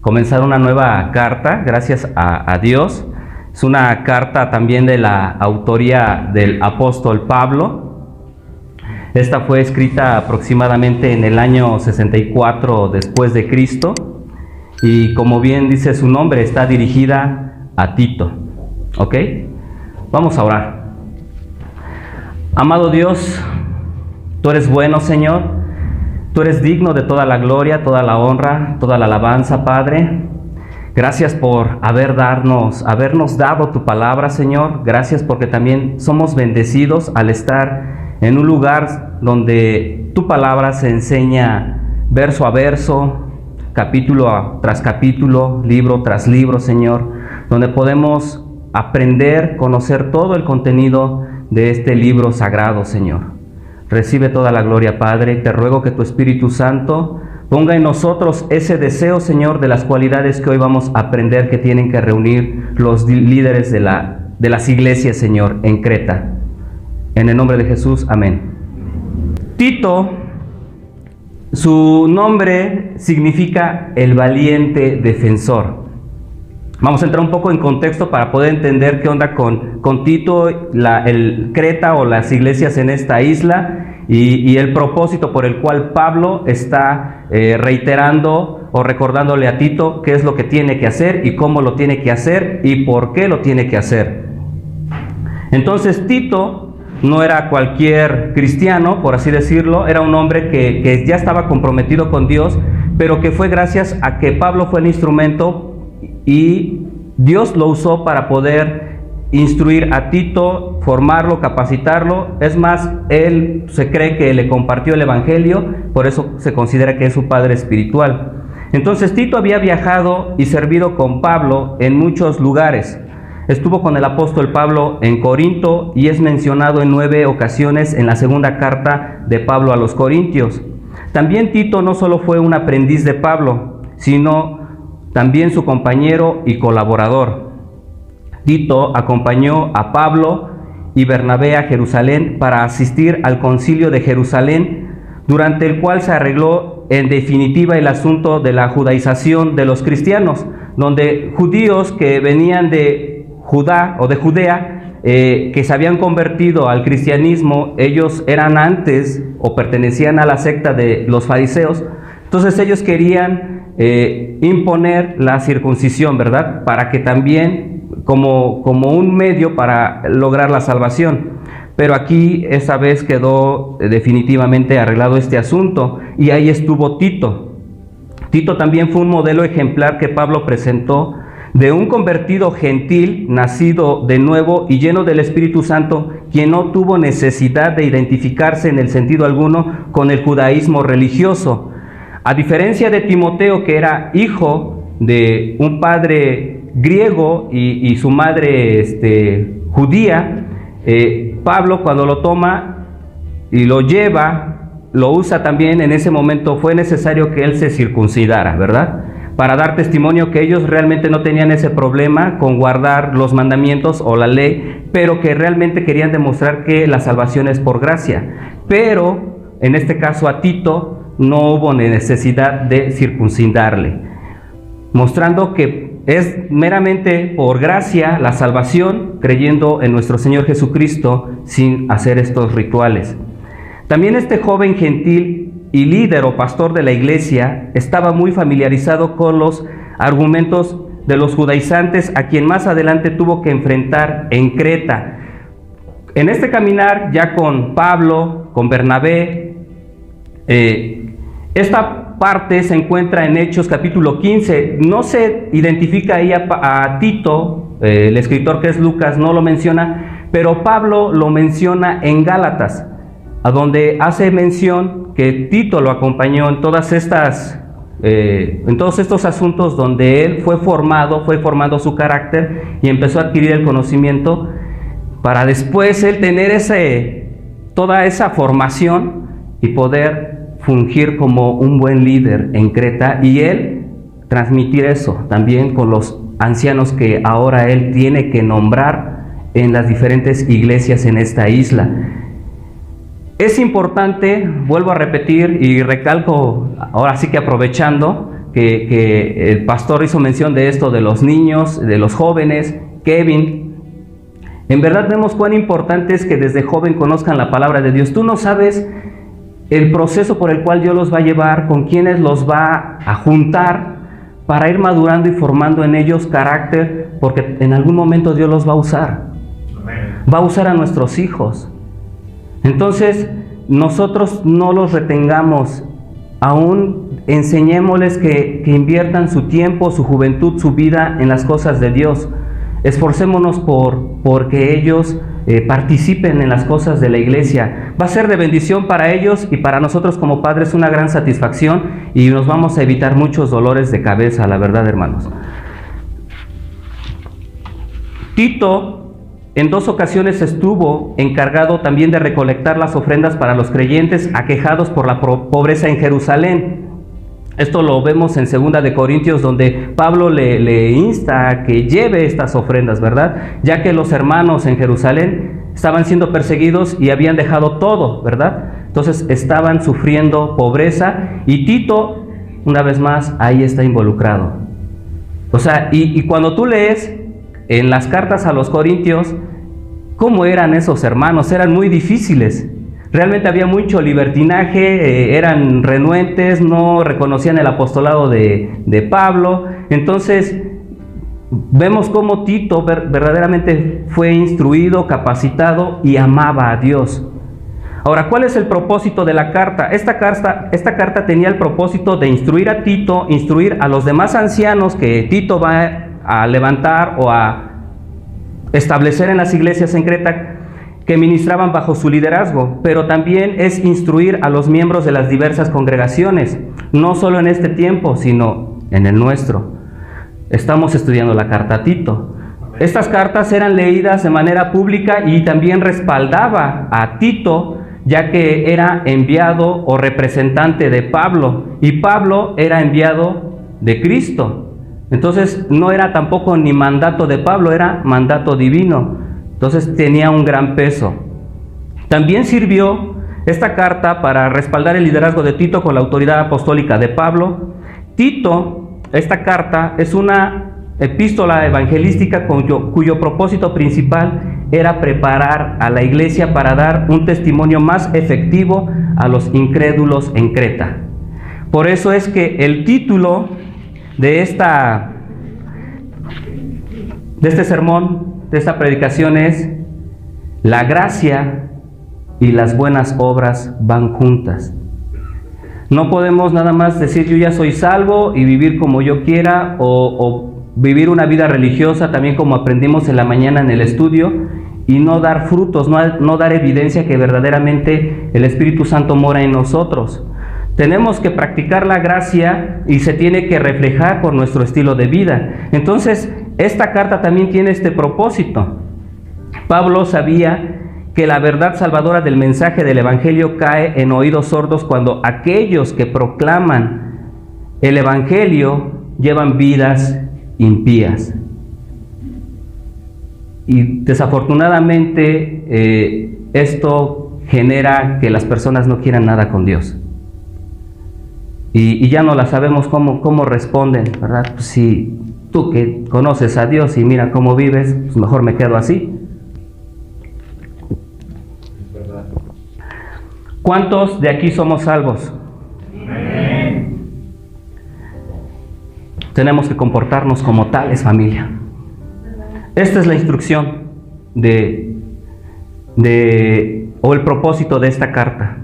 comenzar una nueva carta, gracias a Dios. Es una carta también de la autoría del apóstol Pablo. Esta fue escrita aproximadamente en el año 64 después de Cristo. Y como bien dice su nombre, está dirigida a Tito. ¿Ok? Vamos a orar. Amado Dios, tú eres bueno, Señor. Tú eres digno de toda la gloria, toda la honra, toda la alabanza, Padre. Gracias por habernos dado tu palabra, Señor. Gracias porque también somos bendecidos al estar en un lugar donde tu palabra se enseña verso a verso, capítulo tras capítulo, libro tras libro, Señor, donde podemos aprender, conocer todo el contenido de este libro sagrado, Señor. Recibe toda la gloria, Padre. Te ruego que tu Espíritu Santo ponga en nosotros ese deseo, Señor, de las cualidades que hoy vamos a aprender que tienen que reunir los líderes de las iglesias, Señor, en Creta. En el nombre de Jesús, amén. Tito, su nombre significa el valiente defensor. Vamos a entrar un poco en contexto para poder entender qué onda con Tito, el Creta o las iglesias en esta isla y el propósito por el cual Pablo está reiterando o recordándole a Tito qué es lo que tiene que hacer y cómo lo tiene que hacer y por qué lo tiene que hacer. Entonces Tito no era cualquier cristiano, por así decirlo, era un hombre que ya estaba comprometido con Dios, pero que fue gracias a que Pablo fue el instrumento y Dios lo usó para poder instruir a Tito, formarlo, capacitarlo. Es más, él se cree que le compartió el evangelio, por eso se considera que es su padre espiritual. Entonces Tito había viajado y servido con Pablo en muchos lugares. Estuvo con el apóstol Pablo en Corinto y es mencionado en 9 ocasiones en la segunda carta de Pablo a los Corintios. También Tito no solo fue un aprendiz de Pablo, sino también su compañero y colaborador. Tito acompañó a Pablo y Bernabé a Jerusalén para asistir al concilio de Jerusalén, durante el cual se arregló en definitiva el asunto de la judaización de los cristianos, donde judíos que venían de Judá o de Judea, que se habían convertido al cristianismo, ellos eran antes o pertenecían a la secta de los fariseos. Entonces ellos querían imponer la circuncisión, ¿verdad? Para que también, como un medio para lograr la salvación. Pero aquí esa vez quedó definitivamente arreglado este asunto y ahí estuvo Tito. Tito también fue un modelo ejemplar que Pablo presentó de un convertido gentil, nacido de nuevo y lleno del Espíritu Santo, quien no tuvo necesidad de identificarse en el sentido alguno con el judaísmo religioso. A diferencia de Timoteo, que era hijo de un padre griego y su madre judía, Pablo cuando lo toma y lo lleva, lo usa también. En ese momento fue necesario que él se circuncidara, ¿verdad? Para dar testimonio que ellos realmente no tenían ese problema con guardar los mandamientos o la ley, pero que realmente querían demostrar que la salvación es por gracia. Pero en este caso a Tito no hubo necesidad de circuncidarle, mostrando que es meramente por gracia la salvación, creyendo en nuestro Señor Jesucristo sin hacer estos rituales. También este joven gentil y líder o pastor de la iglesia estaba muy familiarizado con los argumentos de los judaizantes, a quien más adelante tuvo que enfrentar en Creta. En este caminar ya con Pablo, con Bernabé, esta parte se encuentra en Hechos capítulo 15. No se identifica ahí a Tito, el escritor que es Lucas no lo menciona, pero Pablo lo menciona en Gálatas, a donde hace mención que Tito lo acompañó en todos estos asuntos donde él fue formando su carácter y empezó a adquirir el conocimiento para después él tener toda esa formación y poder fungir como un buen líder en Creta y él transmitir eso también con los ancianos que ahora él tiene que nombrar en las diferentes iglesias en esta isla. Es importante, vuelvo a repetir y recalco, ahora sí que aprovechando, que el pastor hizo mención de esto, de los niños, de los jóvenes, Kevin. En verdad vemos cuán importante es que desde joven conozcan la palabra de Dios. Tú no sabes el proceso por el cual Dios los va a llevar, con quienes los va a juntar para ir madurando y formando en ellos carácter, porque en algún momento Dios los va a usar. Va a usar a nuestros hijos. Entonces, nosotros no los retengamos, aún enseñémosles que inviertan su tiempo, su juventud, su vida en las cosas de Dios. Esforcémonos porque ellos participen en las cosas de la iglesia. Va a ser de bendición para ellos y para nosotros como padres una gran satisfacción, y nos vamos a evitar muchos dolores de cabeza, la verdad, hermanos. Tito en 2 ocasiones estuvo encargado también de recolectar las ofrendas para los creyentes aquejados por la pobreza en Jerusalén. Esto lo vemos en 2 de Corintios, donde Pablo le insta a que lleve estas ofrendas, ¿verdad? Ya que los hermanos en Jerusalén estaban siendo perseguidos y habían dejado todo, ¿verdad? Entonces estaban sufriendo pobreza, y Tito, una vez más, ahí está involucrado. O sea, y cuando tú lees en las cartas a los Corintios, ¿cómo eran esos hermanos? Eran muy difíciles. Realmente había mucho libertinaje, eran renuentes, no reconocían el apostolado de Pablo. Entonces, vemos cómo Tito verdaderamente fue instruido, capacitado y amaba a Dios. Ahora, ¿cuál es el propósito de la carta? Esta carta tenía el propósito de instruir a Tito, instruir a los demás ancianos que Tito va a levantar o a establecer en las iglesias en Creta, que ministraban bajo su liderazgo, pero también es instruir a los miembros de las diversas congregaciones, no solo en este tiempo, sino en el nuestro. Estamos estudiando la carta a Tito. Estas cartas eran leídas de manera pública y también respaldaba a Tito, ya que era enviado o representante de Pablo, y Pablo era enviado de Cristo. Entonces no era tampoco ni mandato de Pablo, era mandato divino. Entonces tenía un gran peso. También sirvió esta carta para respaldar el liderazgo de Tito con la autoridad apostólica de Pablo. Esta carta es una epístola evangelística cuyo propósito principal era preparar a la iglesia para dar un testimonio más efectivo a los incrédulos en Creta. Por eso es que el título de este sermón, de esta predicación, es La gracia y las buenas obras van juntas. No podemos nada más decir yo ya soy salvo y vivir como yo quiera, o vivir una vida religiosa también como aprendimos en la mañana en el estudio, y no dar frutos, no dar evidencia que verdaderamente el Espíritu Santo mora en nosotros. Tenemos que practicar la gracia y se tiene que reflejar por nuestro estilo de vida. Entonces, esta carta también tiene este propósito. Pablo sabía que la verdad salvadora del mensaje del Evangelio cae en oídos sordos cuando aquellos que proclaman el Evangelio llevan vidas impías. Y desafortunadamente esto genera que las personas no quieran nada con Dios. Y ya no la sabemos cómo responden, ¿verdad? Pues si tú que conoces a Dios y mira cómo vives, pues mejor me quedo así. ¿Cuántos de aquí somos salvos? Amén. Tenemos que comportarnos como tales, familia. Esta es la instrucción o el propósito de esta carta.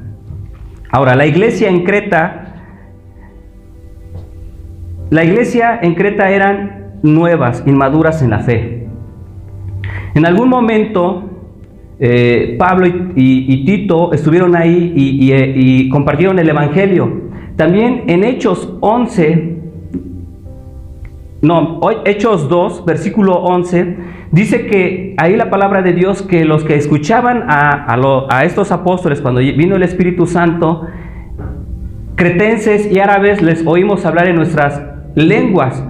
Ahora, la iglesia en Creta eran nuevas, inmaduras en la fe. En algún momento, Pablo y Tito estuvieron ahí y compartieron el Evangelio. También en Hechos 2, versículo 11, dice que ahí la palabra de Dios, que los que escuchaban a estos apóstoles cuando vino el Espíritu Santo, cretenses y árabes, les oímos hablar en nuestras lenguas.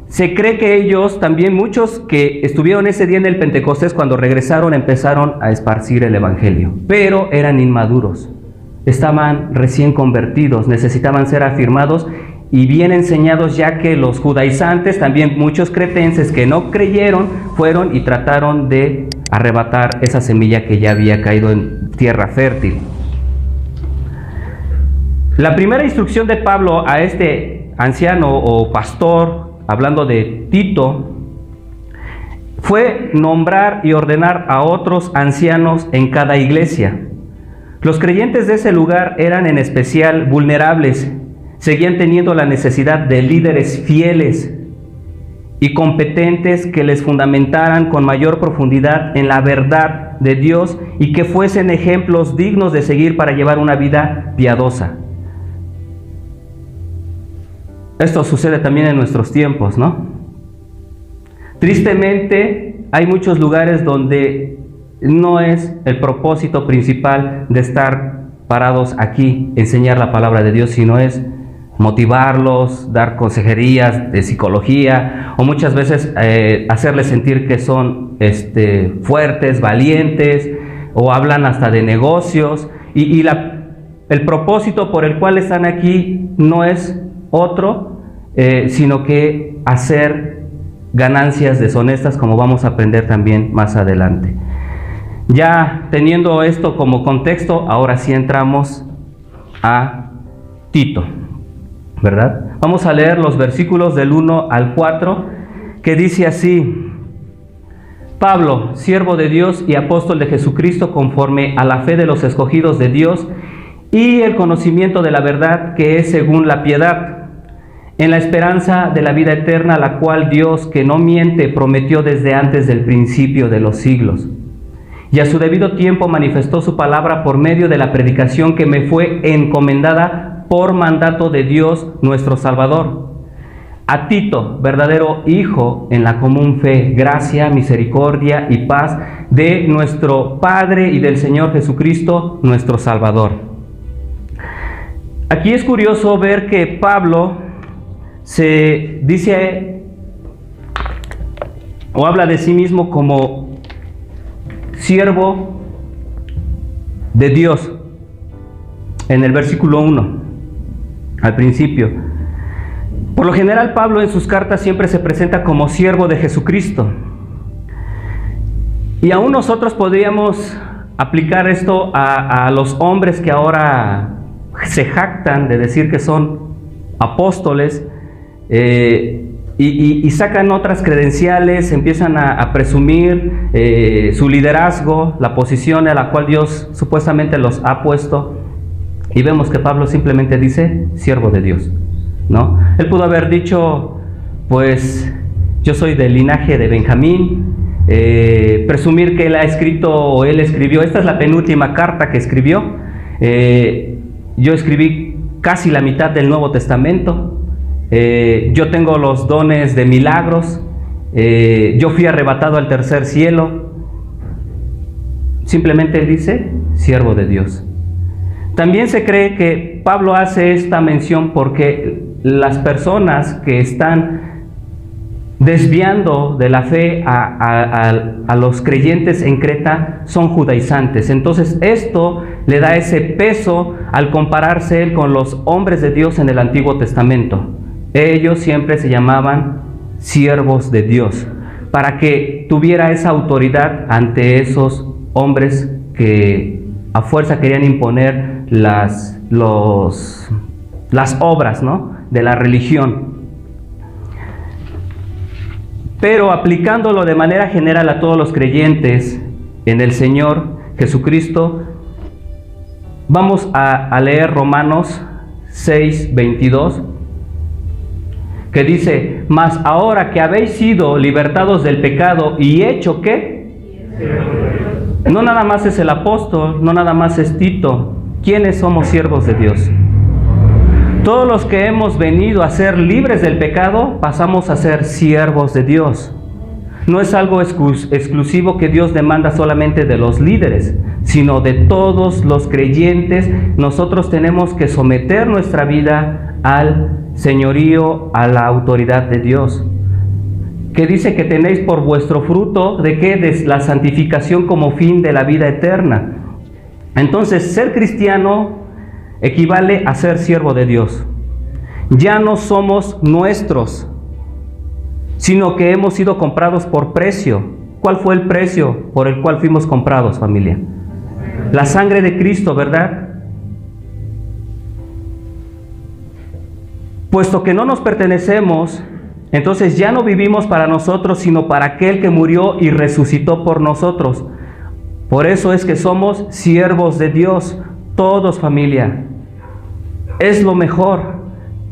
Se cree que ellos también, muchos que estuvieron ese día en el Pentecostés, cuando regresaron empezaron a esparcir el Evangelio, pero eran inmaduros, estaban recién convertidos, necesitaban ser afirmados y bien enseñados, ya que los judaizantes, también muchos cretenses que no creyeron, fueron y trataron de arrebatar esa semilla que ya había caído en tierra fértil. La primera instrucción de Pablo a este anciano o pastor, hablando de Tito, fue nombrar y ordenar a otros ancianos en cada iglesia. Los creyentes de ese lugar eran en especial vulnerables, seguían teniendo la necesidad de líderes fieles y competentes que les fundamentaran con mayor profundidad en la verdad de Dios y que fuesen ejemplos dignos de seguir para llevar una vida piadosa. Esto sucede también en nuestros tiempos, ¿no? Tristemente, hay muchos lugares donde no es el propósito principal de estar parados aquí, enseñar la palabra de Dios, sino es motivarlos, dar consejerías de psicología, o muchas veces hacerles sentir que son fuertes, valientes, o hablan hasta de negocios, y el propósito por el cual están aquí no es otro, sino que hacer ganancias deshonestas, como vamos a aprender también más adelante. Ya teniendo esto como contexto, ahora sí entramos a Tito, ¿verdad? Vamos a leer los versículos del 1 al 4, que dice así: Pablo, siervo de Dios y apóstol de Jesucristo, conforme a la fe de los escogidos de Dios y el conocimiento de la verdad que es según la piedad, en la esperanza de la vida eterna, la cual Dios, que no miente, prometió desde antes del principio de los siglos. Y a su debido tiempo manifestó su palabra por medio de la predicación que me fue encomendada por mandato de Dios nuestro Salvador. A Tito, verdadero hijo en la común fe, gracia, misericordia y paz de nuestro Padre y del Señor Jesucristo, nuestro Salvador. Aquí es curioso ver que Pablo se dice o habla de sí mismo como siervo de Dios en el versículo 1, al principio. Por lo general, Pablo en sus cartas siempre se presenta como siervo de Jesucristo. Y aún nosotros podríamos aplicar esto a los hombres que ahora se jactan de decir que son apóstoles, y sacan otras credenciales, empiezan a presumir su liderazgo, la posición a la cual Dios supuestamente los ha puesto, y vemos que Pablo simplemente dice siervo de Dios, ¿no? Él pudo haber dicho, pues yo soy del linaje de Benjamín, presumir que él ha escrito o él escribió, esta es la penúltima carta que escribió, yo escribí casi la mitad del Nuevo Testamento, yo tengo los dones de milagros, yo fui arrebatado al tercer cielo. Simplemente él dice siervo de Dios. También se cree que Pablo hace esta mención porque las personas que están desviando de la fe a los creyentes en Creta son judaizantes. Entonces esto le da ese peso al compararse él con los hombres de Dios en el Antiguo Testamento. Ellos siempre se llamaban siervos de Dios, para que tuviera esa autoridad ante esos hombres que a fuerza querían imponer las obras, ¿no?, de la religión. Pero aplicándolo de manera general a todos los creyentes en el Señor Jesucristo, vamos a leer Romanos 6:22, que dice: mas ahora que habéis sido libertados del pecado y hecho ¿qué? No nada más es el apóstol, no nada más es Tito. ¿Quiénes somos siervos de Dios? Todos los que hemos venido a ser libres del pecado, pasamos a ser siervos de Dios. No es algo exclusivo que Dios demanda solamente de los líderes, sino de todos los creyentes. Nosotros tenemos que someter nuestra vida al señorío, a la autoridad de Dios, que dice que tenéis por vuestro fruto de qué, de la santificación como fin de la vida eterna. Entonces, ser cristiano equivale a ser siervo de Dios. ya no somos nuestros, sino que hemos sido comprados por precio. ¿Cuál fue el precio por el cual fuimos comprados, familia? La sangre de Cristo, ¿verdad? Puesto que no nos pertenecemos, entonces ya no vivimos para nosotros, sino para aquel que murió y resucitó por nosotros. Por eso es que somos siervos de Dios, todos, familia. Es lo mejor.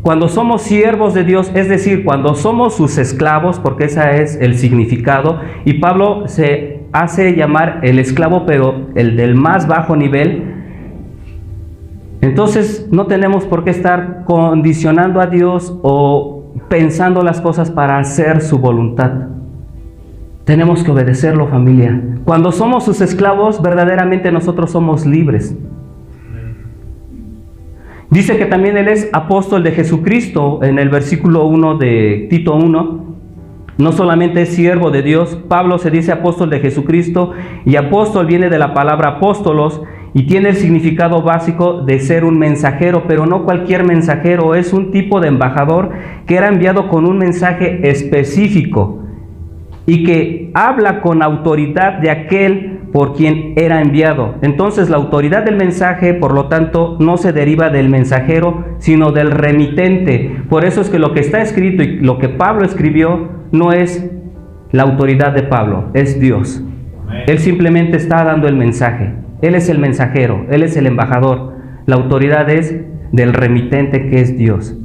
Cuando somos siervos de Dios, es decir, cuando somos sus esclavos, porque ese es el significado, y Pablo se hace llamar el esclavo, pero el del más bajo nivel. Entonces no tenemos por qué estar condicionando a Dios o pensando las cosas para hacer su voluntad. Tenemos que obedecerlo, familia. Cuando somos sus esclavos, verdaderamente nosotros somos libres. Dice que también él es apóstol de Jesucristo en el versículo 1 de Tito 1. No solamente es siervo de Dios, Pablo se dice apóstol de Jesucristo, y apóstol viene de la palabra apóstolos y tiene el significado básico de ser un mensajero, pero no cualquier mensajero, es un tipo de embajador que era enviado con un mensaje específico y que habla con autoridad de aquel por quien era enviado. Entonces la autoridad del mensaje, por lo tanto, no se deriva del mensajero, sino del remitente. Por eso es que lo que está escrito y lo que Pablo escribió no es la autoridad de Pablo, es Dios. Él simplemente está dando el mensaje. Él es el mensajero, Él es el embajador. La autoridad es del remitente, que es Dios.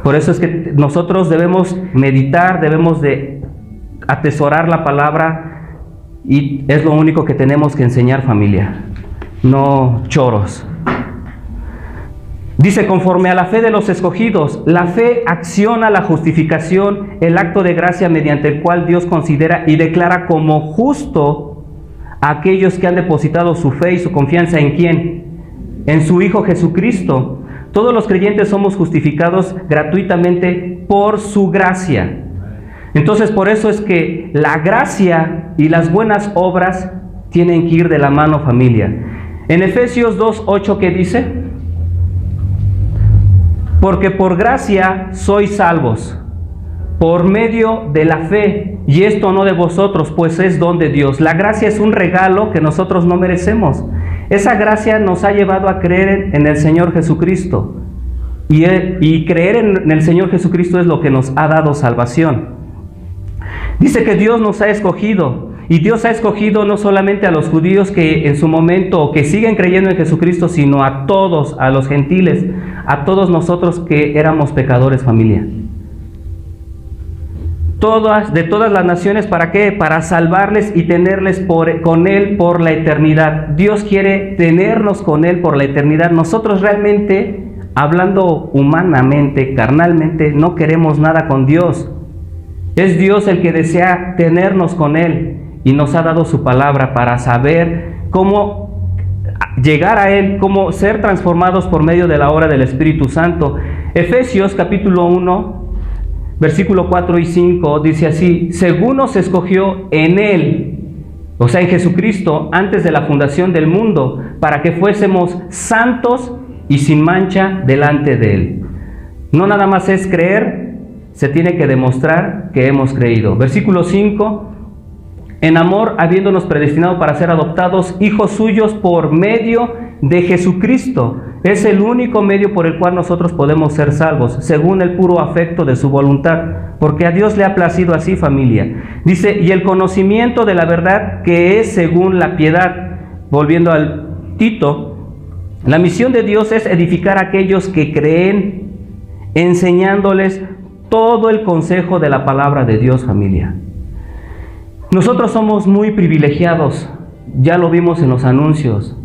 Por eso es que nosotros debemos meditar, debemos de atesorar la palabra, y es lo único que tenemos que enseñar, familia, no choros. Dice, conforme a la fe de los escogidos. La fe acciona la justificación, el acto de gracia mediante el cual Dios considera y declara como justo a aquellos que han depositado su fe y su confianza ¿en quién? En su Hijo Jesucristo. Todos los creyentes somos justificados gratuitamente por su gracia. Entonces, por eso es que la gracia y las buenas obras tienen que ir de la mano, familia. En Efesios 2:8, ¿qué dice? Porque por gracia sois salvos, por medio de la fe, y esto no de vosotros, pues es don de Dios. La gracia es un regalo que nosotros no merecemos. Esa gracia nos ha llevado a creer en el Señor Jesucristo, y creer en el Señor Jesucristo es lo que nos ha dado salvación. Dice que Dios nos ha escogido, y Dios ha escogido no solamente a los judíos que en su momento, o que siguen creyendo en Jesucristo, sino a todos, a los gentiles, a todos nosotros que éramos pecadores, familia. De todas las naciones, ¿para qué? Para salvarles y tenerles con Él por la eternidad. Dios quiere tenernos con Él por la eternidad. Nosotros realmente, hablando humanamente, carnalmente, no queremos nada con Dios. Es Dios el que desea tenernos con Él, y nos ha dado su palabra para saber cómo llegar a Él, cómo ser transformados por medio de la obra del Espíritu Santo. Efesios capítulo 1, versículo 4 y 5 dice así: según nos escogió en Él, o sea en Jesucristo, antes de la fundación del mundo, para que fuésemos santos y sin mancha delante de Él. No nada más es creer, se tiene que demostrar que hemos creído. Versículo 5: en amor, habiéndonos predestinado para ser adoptados hijos suyos por medio de Jesucristo. Es el único medio por el cual nosotros podemos ser salvos, según el puro afecto de su voluntad, porque a Dios le ha placido así, familia. Dice, y el conocimiento de la verdad que es según la piedad. Volviendo al Tito, la misión de Dios es edificar a aquellos que creen, enseñándoles todo el consejo de la palabra de Dios, familia. Nosotros somos muy privilegiados, ya lo vimos en los anuncios.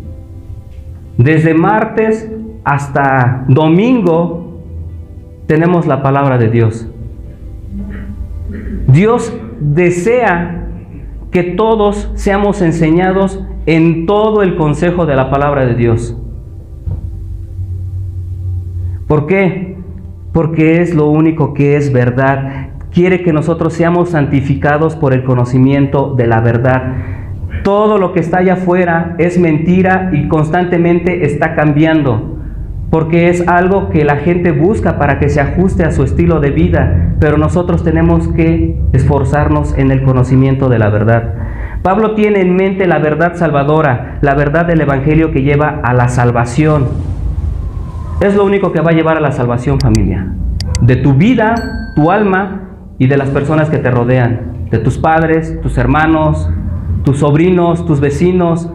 Desde martes hasta domingo tenemos la palabra de Dios. Dios desea que todos seamos enseñados en todo el consejo de la palabra de Dios. ¿Por qué? Porque es lo único que es verdad. Quiere que nosotros seamos santificados por el conocimiento de la verdad. Todo lo que está allá afuera es mentira y constantemente está cambiando. porque es algo que la gente busca para que se ajuste a su estilo de vida, pero nosotros tenemos que esforzarnos en el conocimiento de la verdad. Pablo tiene en mente la verdad salvadora, la verdad del Evangelio que lleva a la salvación. Es lo único que va a llevar a la salvación, familia, de tu vida, tu alma y de las personas que te rodean, de tus padres, tus hermanos, tus sobrinos, tus vecinos.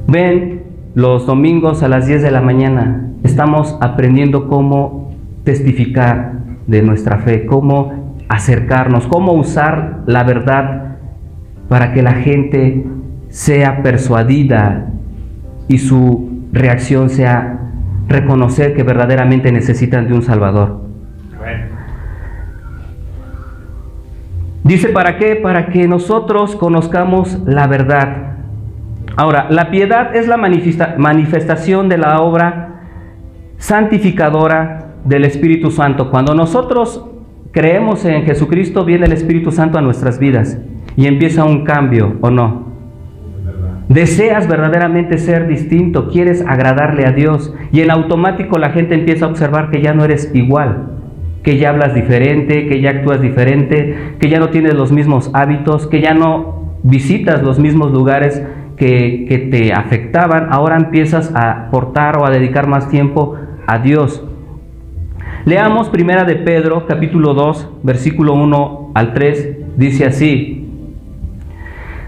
Ven, los domingos a las 10 de la mañana estamos aprendiendo cómo testificar de nuestra fe, cómo acercarnos, cómo usar la verdad para que la gente sea persuadida y su reacción sea reconocer que verdaderamente necesitan de un Salvador. Dice, ¿para qué? Para que nosotros conozcamos la verdad. Ahora, la piedad es la manifestación de la obra santificadora del Espíritu Santo. Cuando nosotros creemos en Jesucristo, viene el Espíritu Santo a nuestras vidas y empieza un cambio, ¿o no? Deseas verdaderamente ser distinto, quieres agradarle a Dios, y en automático la gente empieza a observar que ya no eres igual, que ya hablas diferente, que ya actúas diferente, que ya no tienes los mismos hábitos, que ya no visitas los mismos lugares que te afectaban. Ahora empiezas a aportar o a dedicar más tiempo a Dios. Leamos Primera de Pedro, capítulo 2, versículo 1 al 3, dice así: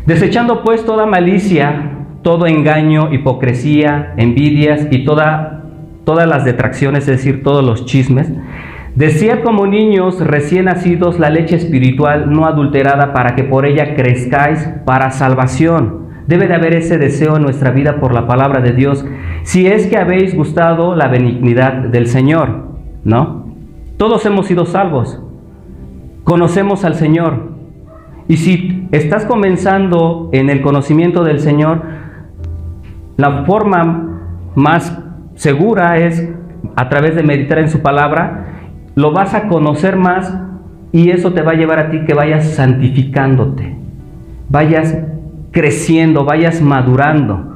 desechando pues toda malicia, todo engaño, hipocresía, envidias y todas las detracciones, es decir, todos los chismes, desead como niños recién nacidos la leche espiritual no adulterada, para que por ella crezcáis para salvación. Debe de haber ese deseo en nuestra vida por la palabra de Dios, si es que habéis gustado la benignidad del Señor, ¿no? Todos hemos sido salvos, conocemos al Señor, y si estás comenzando en el conocimiento del Señor, la forma más segura es a través de meditar en su palabra. Lo vas a conocer más y eso te va a llevar a ti que vayas santificándote, vayas creciendo, vayas madurando.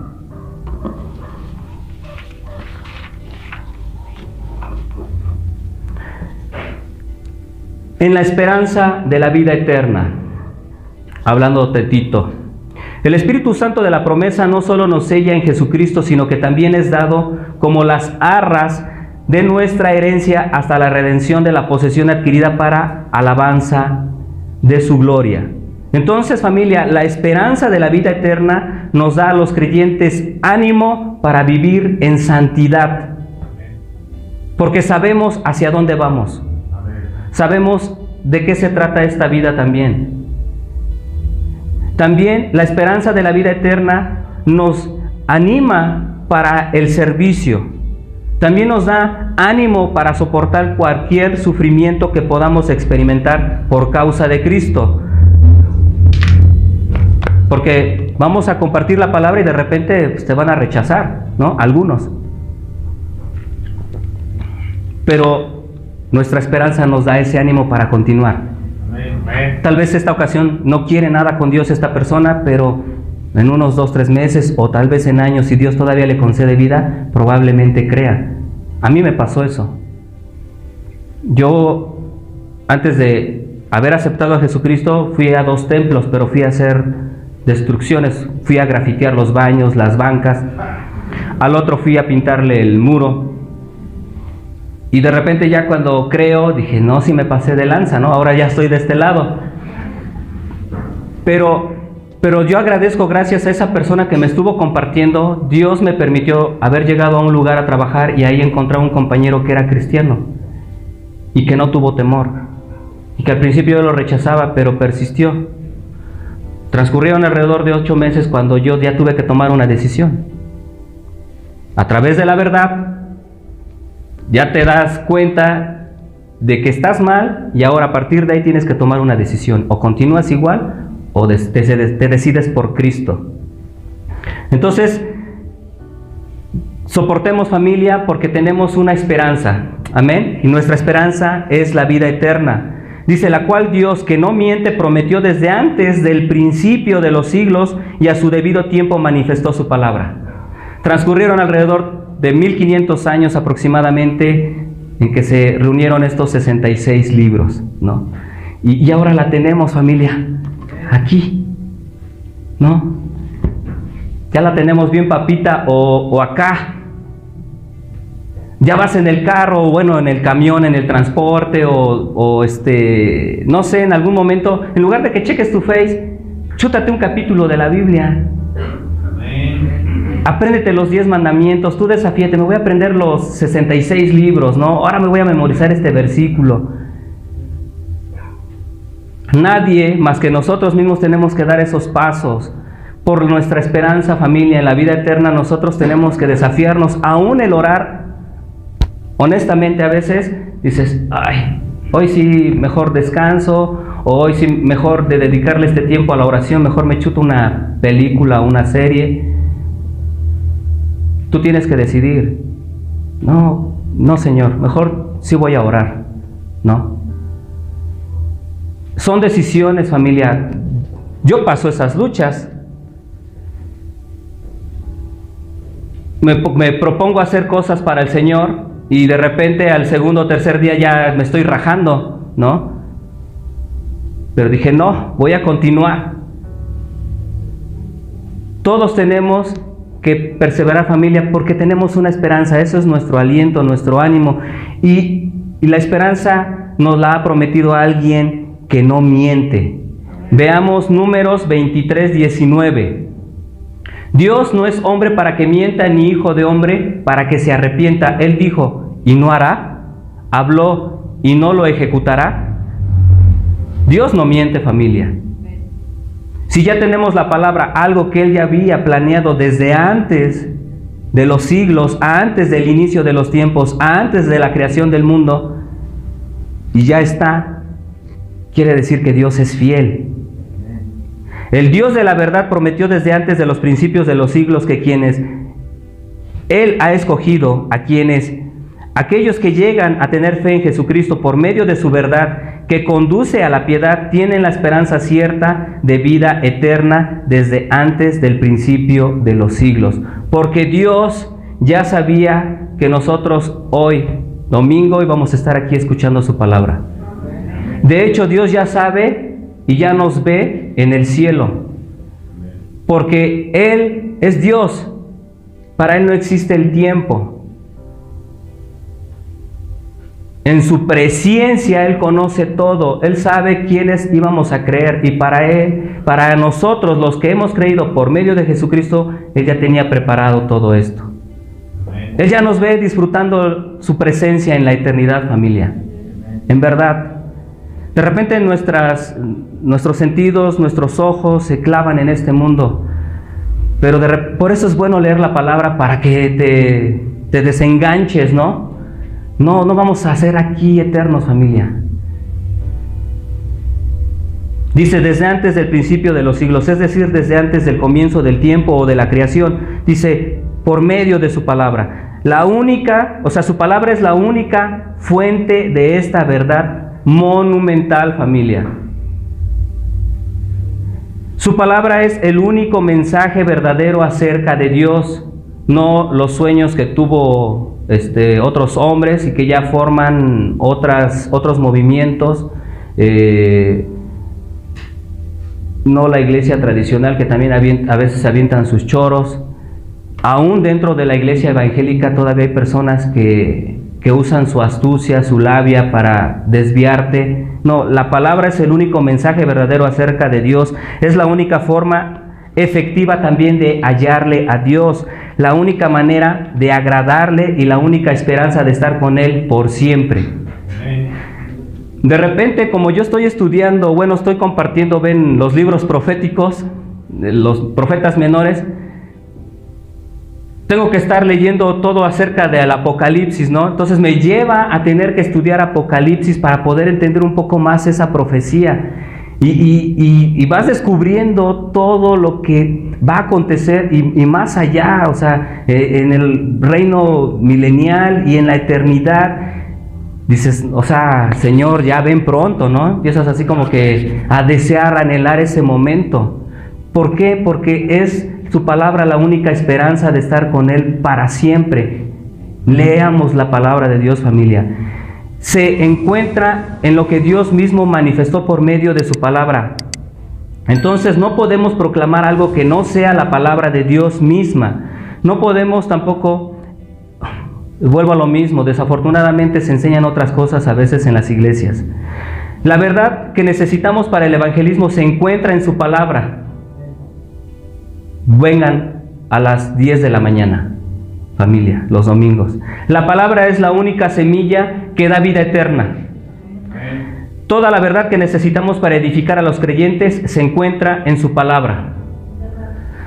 En la esperanza de la vida eterna, hablando de Tito, el Espíritu Santo de la promesa no solo nos sella en Jesucristo, sino que también es dado como las arras de nuestra herencia hasta la redención de la posesión adquirida para alabanza de su gloria. Entonces, familia, la esperanza de la vida eterna nos da a los creyentes ánimo para vivir en santidad, porque sabemos hacia dónde vamos. Sabemos de qué se trata esta vida también. También la esperanza de la vida eterna nos anima para el servicio. También nos da ánimo para soportar cualquier sufrimiento que podamos experimentar por causa de Cristo. Porque vamos a compartir la palabra y de repente te van a rechazar, ¿no? Algunos. Pero nuestra esperanza nos da ese ánimo para continuar. Tal vez esta ocasión no quiere nada con Dios esta persona, pero en unos 2-3 meses o tal vez en años, si Dios todavía le concede vida, probablemente crea. A mí me pasó eso. Yo, antes de haber aceptado a Jesucristo, fui a 2 templos, pero fui a hacer destrucciones. Fui a grafitear los baños, las bancas. Al otro fui a pintarle el muro. Y de repente ya cuando creo, dije, no, si me pasé de lanza, ¿no? Ahora ya estoy de este lado. Pero yo agradezco, gracias a esa persona que me estuvo compartiendo, Dios me permitió haber llegado a un lugar a trabajar y ahí encontrar un compañero que era cristiano y que no tuvo temor. Y que al principio yo lo rechazaba, pero persistió. Transcurrieron alrededor de 8 meses cuando yo ya tuve que tomar una decisión. A través de la verdad, ya te das cuenta de que estás mal y ahora a partir de ahí tienes que tomar una decisión. O continúas igual o te decides por Cristo. Entonces, soportemos, familia, porque tenemos una esperanza. Amén. Y nuestra esperanza es la vida eterna. Dice, la cual Dios, que no miente, prometió desde antes del principio de los siglos y a su debido tiempo manifestó su palabra. Transcurrieron alrededor de 1500 años aproximadamente en que se reunieron estos 66 libros, ¿no? Y ahora la tenemos, familia, aquí, ¿no? Ya la tenemos bien papita o acá. Ya vas en el carro, o bueno, en el camión, en el transporte, o no sé, en algún momento, en lugar de que cheques tu Face, chútate un capítulo de la Biblia. Apréndete los 10 mandamientos, tú desafíate, me voy a aprender los 66 libros, ¿no? Ahora me voy a memorizar este versículo. Nadie más que nosotros mismos tenemos que dar esos pasos. Por nuestra esperanza, familia, en la vida eterna, nosotros tenemos que desafiarnos, aún el orar. Honestamente, a veces dices, ay, hoy sí mejor descanso, o hoy sí mejor de dedicarle este tiempo a la oración, mejor me chuto una película, una serie. Tú tienes que decidir. No, Señor, mejor sí voy a orar, ¿no? Son decisiones, familia. Yo paso esas luchas. Me propongo hacer cosas para el Señor y de repente al segundo o tercer día ya me estoy rajando, ¿no? Pero dije, no, voy a continuar. Todos tenemos que perseverar, familia, porque tenemos una esperanza. Eso es nuestro aliento, nuestro ánimo. Y la esperanza nos la ha prometido alguien que no miente. Veamos Números 23:19. Dios no es hombre para que mienta, ni hijo de hombre para que se arrepienta. Él dijo, ¿y no hará? Habló, ¿y no lo ejecutará? Dios no miente, familia. Si ya tenemos la palabra, algo que Él ya había planeado desde antes de los siglos, antes del inicio de los tiempos, antes de la creación del mundo, y ya está, quiere decir que Dios es fiel. El Dios de la verdad prometió desde antes de los principios de los siglos que quienes Él ha escogido, aquellos que llegan a tener fe en Jesucristo por medio de su verdad, que conduce a la piedad, tienen la esperanza cierta de vida eterna desde antes del principio de los siglos. Porque Dios ya sabía que nosotros hoy, domingo, íbamos a estar aquí escuchando su palabra. De hecho, Dios ya sabe y ya nos ve en el cielo, porque Él es Dios. Para Él no existe el tiempo. En su presencia Él conoce todo. Él sabe quiénes íbamos a creer, y para nosotros los que hemos creído por medio de Jesucristo, Él ya tenía preparado todo esto. Él ya nos ve disfrutando su presencia en la eternidad, familia. En verdad. De repente nuestros sentidos, nuestros ojos se clavan en este mundo. Pero por eso es bueno leer la palabra, para que te desenganches, ¿no? No vamos a ser aquí eternos, familia. Dice, desde antes del principio de los siglos, es decir, desde antes del comienzo del tiempo o de la creación. Dice, por medio de su palabra. Su palabra es la única fuente de esta verdad monumental, familia. Su palabra es el único mensaje verdadero acerca de Dios, no los sueños que tuvo otros hombres y que ya forman otros movimientos, no la iglesia tradicional, que también a veces avientan sus choros. Aún dentro de la iglesia evangélica todavía hay personas que usan su astucia, su labia para desviarte. No, la palabra es el único mensaje verdadero acerca de Dios. Es la única forma efectiva también de hallarle a Dios, la única manera de agradarle y la única esperanza de estar con Él por siempre. De repente, como yo estoy estudiando, estoy compartiendo, ven, los libros proféticos, los profetas menores, tengo que estar leyendo todo acerca del Apocalipsis, ¿no? Entonces me lleva a tener que estudiar Apocalipsis para poder entender un poco más esa profecía. Y vas descubriendo todo lo que va a acontecer y más allá, en el reino milenial y en la eternidad. Dices, Señor, ya ven pronto, ¿no? Empiezas así como que a desear, a anhelar ese momento. ¿Por qué? Porque es su palabra la única esperanza de estar con Él para siempre. Leamos la palabra de Dios, familia. Se encuentra en lo que Dios mismo manifestó por medio de su palabra. Entonces no podemos proclamar algo que no sea la palabra de Dios misma. No podemos tampoco, vuelvo a lo mismo, desafortunadamente se enseñan otras cosas a veces en las iglesias. La verdad que necesitamos para el evangelismo se encuentra en su palabra. Vengan a las 10 de la mañana, familia, los domingos. La palabra es la única semilla que da vida eterna. Toda la verdad que necesitamos para edificar a los creyentes se encuentra en su palabra.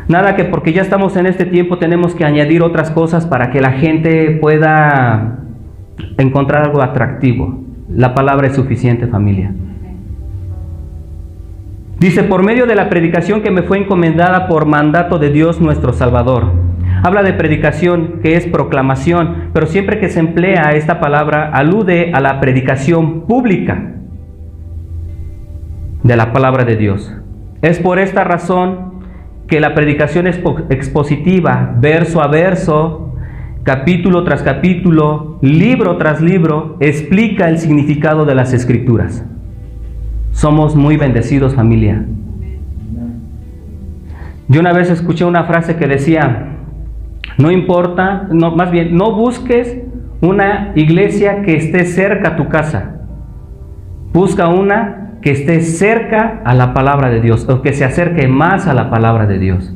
Nada que porque ya estamos en este tiempo tenemos que añadir otras cosas para que la gente pueda encontrar algo atractivo. La palabra es suficiente, familia. Dice, por medio de la predicación que me fue encomendada por mandato de Dios nuestro Salvador. Habla de predicación, que es proclamación, pero siempre que se emplea esta palabra alude a la predicación pública de la palabra de Dios. Es por esta razón que la predicación expositiva, verso a verso, capítulo tras capítulo, libro tras libro, explica el significado de las Escrituras. Somos muy bendecidos, familia. Yo una vez escuché una frase que decía, no importa, más bien, no busques una iglesia que esté cerca a tu casa. Busca una que esté cerca a la palabra de Dios, o que se acerque más a la palabra de Dios.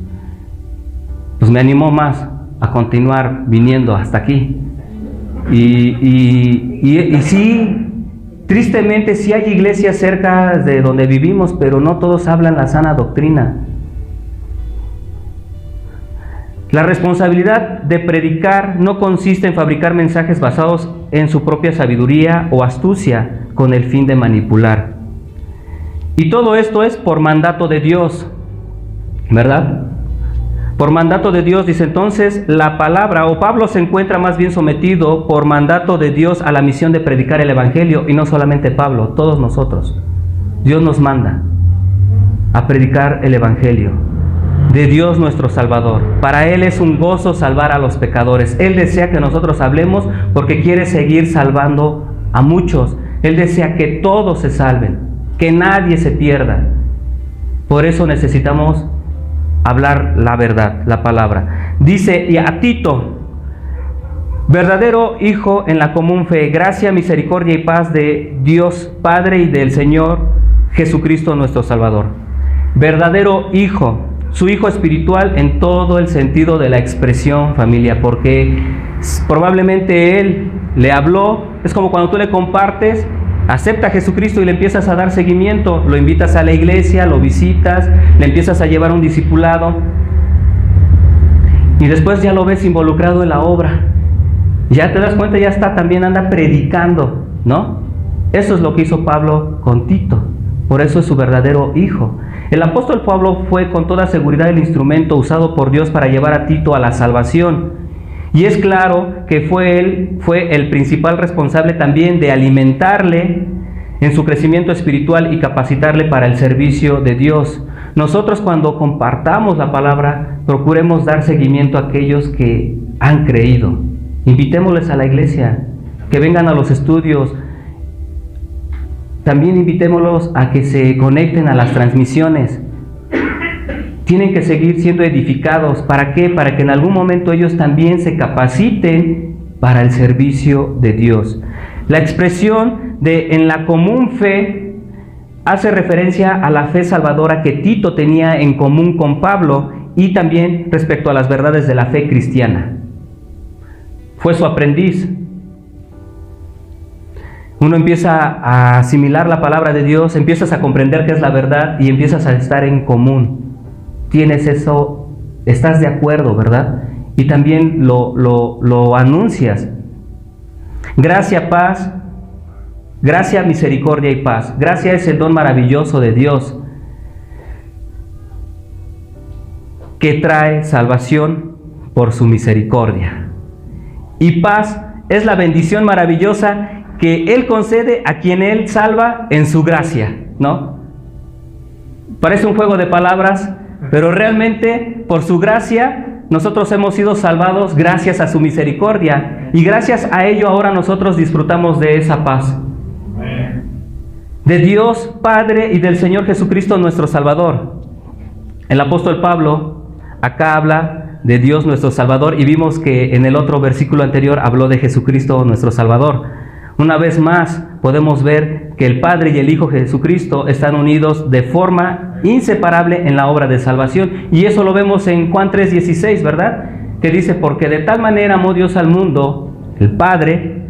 Pues me animó más a continuar viniendo hasta aquí. Y sí, tristemente sí hay iglesias cerca de donde vivimos, pero no todos hablan la sana doctrina. La responsabilidad de predicar no consiste en fabricar mensajes basados en su propia sabiduría o astucia con el fin de manipular. Y todo esto es por mandato de Dios, ¿verdad? Por mandato de Dios, dice entonces, la palabra, o Pablo se encuentra más bien sometido por mandato de Dios a la misión de predicar el evangelio, y no solamente Pablo, todos nosotros. Dios nos manda a predicar el evangelio de Dios nuestro Salvador. Para Él es un gozo salvar a los pecadores. Él desea que nosotros hablemos porque quiere seguir salvando a muchos. Él desea que todos se salven, que nadie se pierda. Por eso necesitamos hablar la verdad, la palabra. Dice, y a Tito, verdadero hijo en la común fe, gracia, misericordia y paz de Dios Padre y del Señor Jesucristo nuestro Salvador. Verdadero hijo, su hijo espiritual en todo el sentido de la expresión, familia, porque probablemente él le habló. Es como cuando tú le compartes, acepta a Jesucristo y le empiezas a dar seguimiento, lo invitas a la iglesia, lo visitas, le empiezas a llevar un discipulado y después ya lo ves involucrado en la obra. Ya te das cuenta, ya está, también anda predicando, ¿no? Eso es lo que hizo Pablo con Tito, por eso es su verdadero hijo. El apóstol Pablo fue con toda seguridad el instrumento usado por Dios para llevar a Tito a la salvación. Y es claro que fue el principal responsable también de alimentarle en su crecimiento espiritual y capacitarle para el servicio de Dios. Nosotros, cuando compartamos la palabra, procuremos dar seguimiento a aquellos que han creído. Invitémosles a la iglesia, que vengan a los estudios. También invitémoslos a que se conecten a las transmisiones. Tienen que seguir siendo edificados. ¿Para qué? Para que en algún momento ellos también se capaciten para el servicio de Dios. La expresión de en la común fe hace referencia a la fe salvadora que Tito tenía en común con Pablo y también respecto a las verdades de la fe cristiana. Fue su aprendiz. Uno empieza a asimilar la palabra de Dios, empiezas a comprender qué es la verdad y empiezas a estar en común. Tienes eso, estás de acuerdo, ¿verdad? Y también lo anuncias. Gracia, paz, gracia, misericordia y paz. Gracia es el don maravilloso de Dios que trae salvación por su misericordia. Y paz es la bendición maravillosa que Él concede a quien Él salva en su gracia, ¿no? Parece un juego de palabras, pero realmente por su gracia nosotros hemos sido salvados gracias a su misericordia, y gracias a ello ahora nosotros disfrutamos de esa paz. De Dios Padre y del Señor Jesucristo nuestro Salvador. El apóstol Pablo acá habla de Dios nuestro Salvador, y vimos que en el otro versículo anterior habló de Jesucristo nuestro Salvador. Una vez más podemos ver que el Padre y el Hijo Jesucristo están unidos de forma inseparable en la obra de salvación, y eso lo vemos en Juan 3:16, ¿verdad? Que dice: porque de tal manera amó Dios al mundo, el Padre,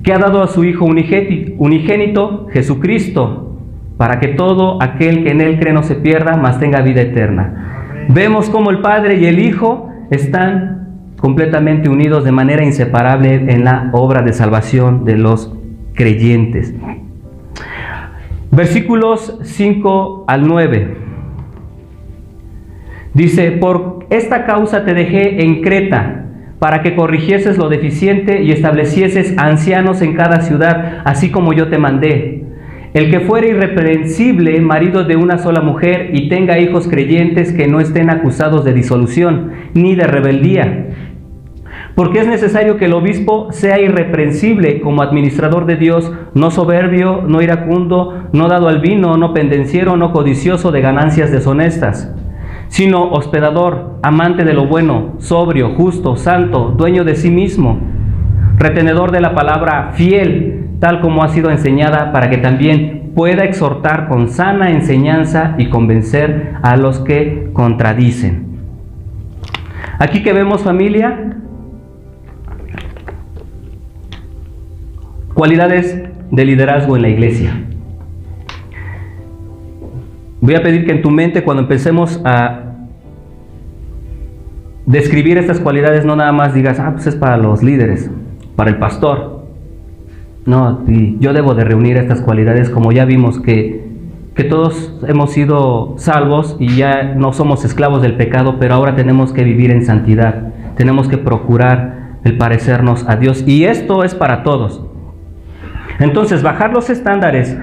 que ha dado a su Hijo unigénito, Jesucristo, para que todo aquel que en Él cree no se pierda, mas tenga vida eterna. Amén. Vemos cómo el Padre y el Hijo están completamente unidos de manera inseparable en la obra de salvación de los creyentes. Versículos 5 al 9. Dice: por esta causa te dejé en Creta, para que corrigieses lo deficiente y establecieses ancianos en cada ciudad, así como yo te mandé. El que fuere irreprensible, marido de una sola mujer, y tenga hijos creyentes que no estén acusados de disolución, ni de rebeldía. Porque es necesario que el obispo sea irreprensible como administrador de Dios, no soberbio, no iracundo, no dado al vino, no pendenciero, no codicioso de ganancias deshonestas, sino hospedador, amante de lo bueno, sobrio, justo, santo, dueño de sí mismo, retenedor de la palabra, fiel, tal como ha sido enseñada, para que también pueda exhortar con sana enseñanza y convencer a los que contradicen. Aquí que vemos, familia, cualidades de liderazgo en la iglesia. Voy a pedir que en tu mente, cuando empecemos a describir estas cualidades, no nada más digas: pues es para los líderes, para el pastor. No, yo debo de reunir estas cualidades, como ya vimos que todos hemos sido salvos y ya no somos esclavos del pecado, pero ahora tenemos que vivir en santidad, tenemos que procurar el parecernos a Dios, y esto es para todos. Entonces, bajar los estándares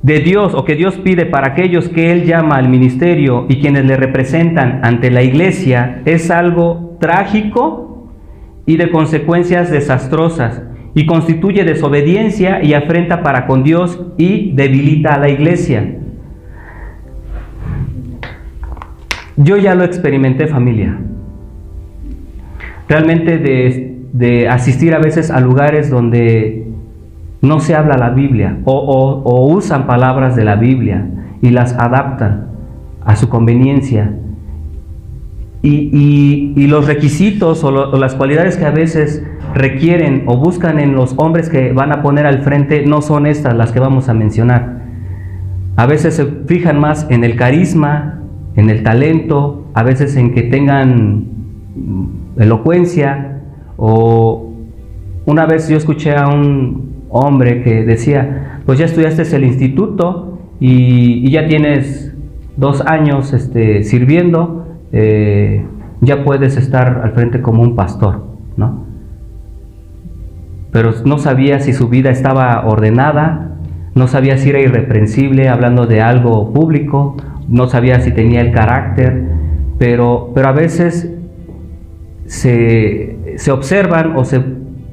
de Dios, o que Dios pide para aquellos que Él llama al ministerio y quienes le representan ante la iglesia, es algo trágico y de consecuencias desastrosas, y constituye desobediencia y afrenta para con Dios, y debilita a la iglesia. Yo ya lo experimenté, familia. Realmente de asistir a veces a lugares donde no se habla la Biblia, o usan palabras de la Biblia y las adaptan a su conveniencia, y los requisitos o las cualidades que a veces requieren o buscan en los hombres que van a poner al frente no son estas las que vamos a mencionar. A veces se fijan más en el carisma, en el talento, a veces en que tengan elocuencia. O una vez yo escuché a un hombre que decía: pues ya estudiaste el instituto y ya tienes 2 años sirviendo, ya puedes estar al frente como un pastor, ¿no? Pero no sabía si su vida estaba ordenada, no sabía si era irreprensible hablando de algo público, no sabía si tenía el carácter, pero a veces se observan o se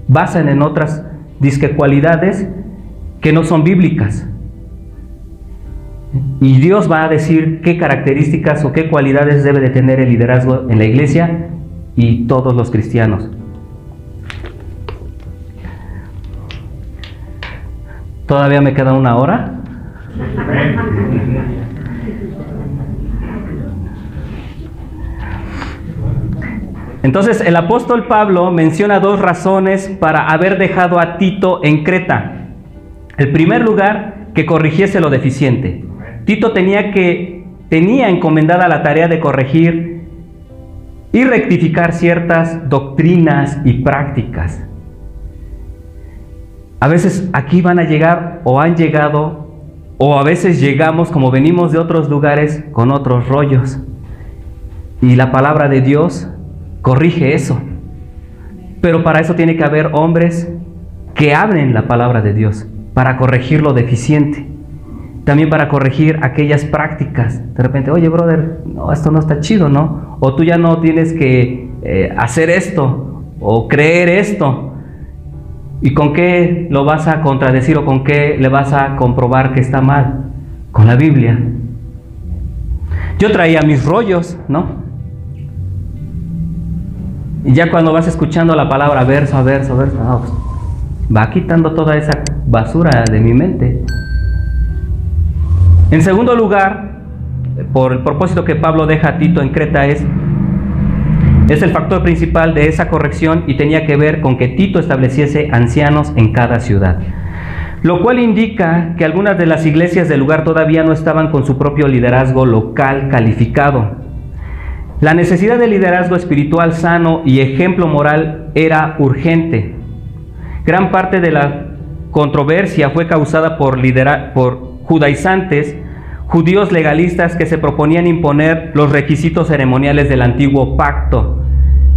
basan en otras disque cualidades que no son bíblicas. Y Dios va a decir qué características o qué cualidades debe de tener el liderazgo en la iglesia y todos los cristianos. ¿Todavía me queda 1 hora? Entonces el apóstol Pablo menciona 2 razones para haber dejado a Tito en Creta. En primer lugar, que corrigiese lo deficiente. Tito tenía encomendada la tarea de corregir y rectificar ciertas doctrinas y prácticas. A veces aquí van a llegar o han llegado, o a veces llegamos como venimos de otros lugares con otros rollos. Y la palabra de Dios corrige eso. Pero para eso tiene que haber hombres que hablen la palabra de Dios, para corregir lo deficiente. también para corregir aquellas prácticas. De repente, oye, brother, no, esto no está chido, ¿no? O tú ya no tienes que hacer esto o creer esto. ¿Y con qué lo vas a contradecir o con qué le vas a comprobar que está mal? Con la Biblia. Yo traía mis rollos, ¿no? Y ya cuando vas escuchando la palabra verso a verso, no, pues, va quitando toda esa basura de mi mente. En segundo lugar, por el propósito que Pablo deja a Tito en Creta es el factor principal de esa corrección y tenía que ver con que Tito estableciese ancianos en cada ciudad. Lo cual indica que algunas de las iglesias del lugar todavía no estaban con su propio liderazgo local calificado. La necesidad de liderazgo espiritual sano y ejemplo moral era urgente. Gran parte de la controversia fue causada por judaizantes, judíos legalistas que se proponían imponer los requisitos ceremoniales del antiguo pacto.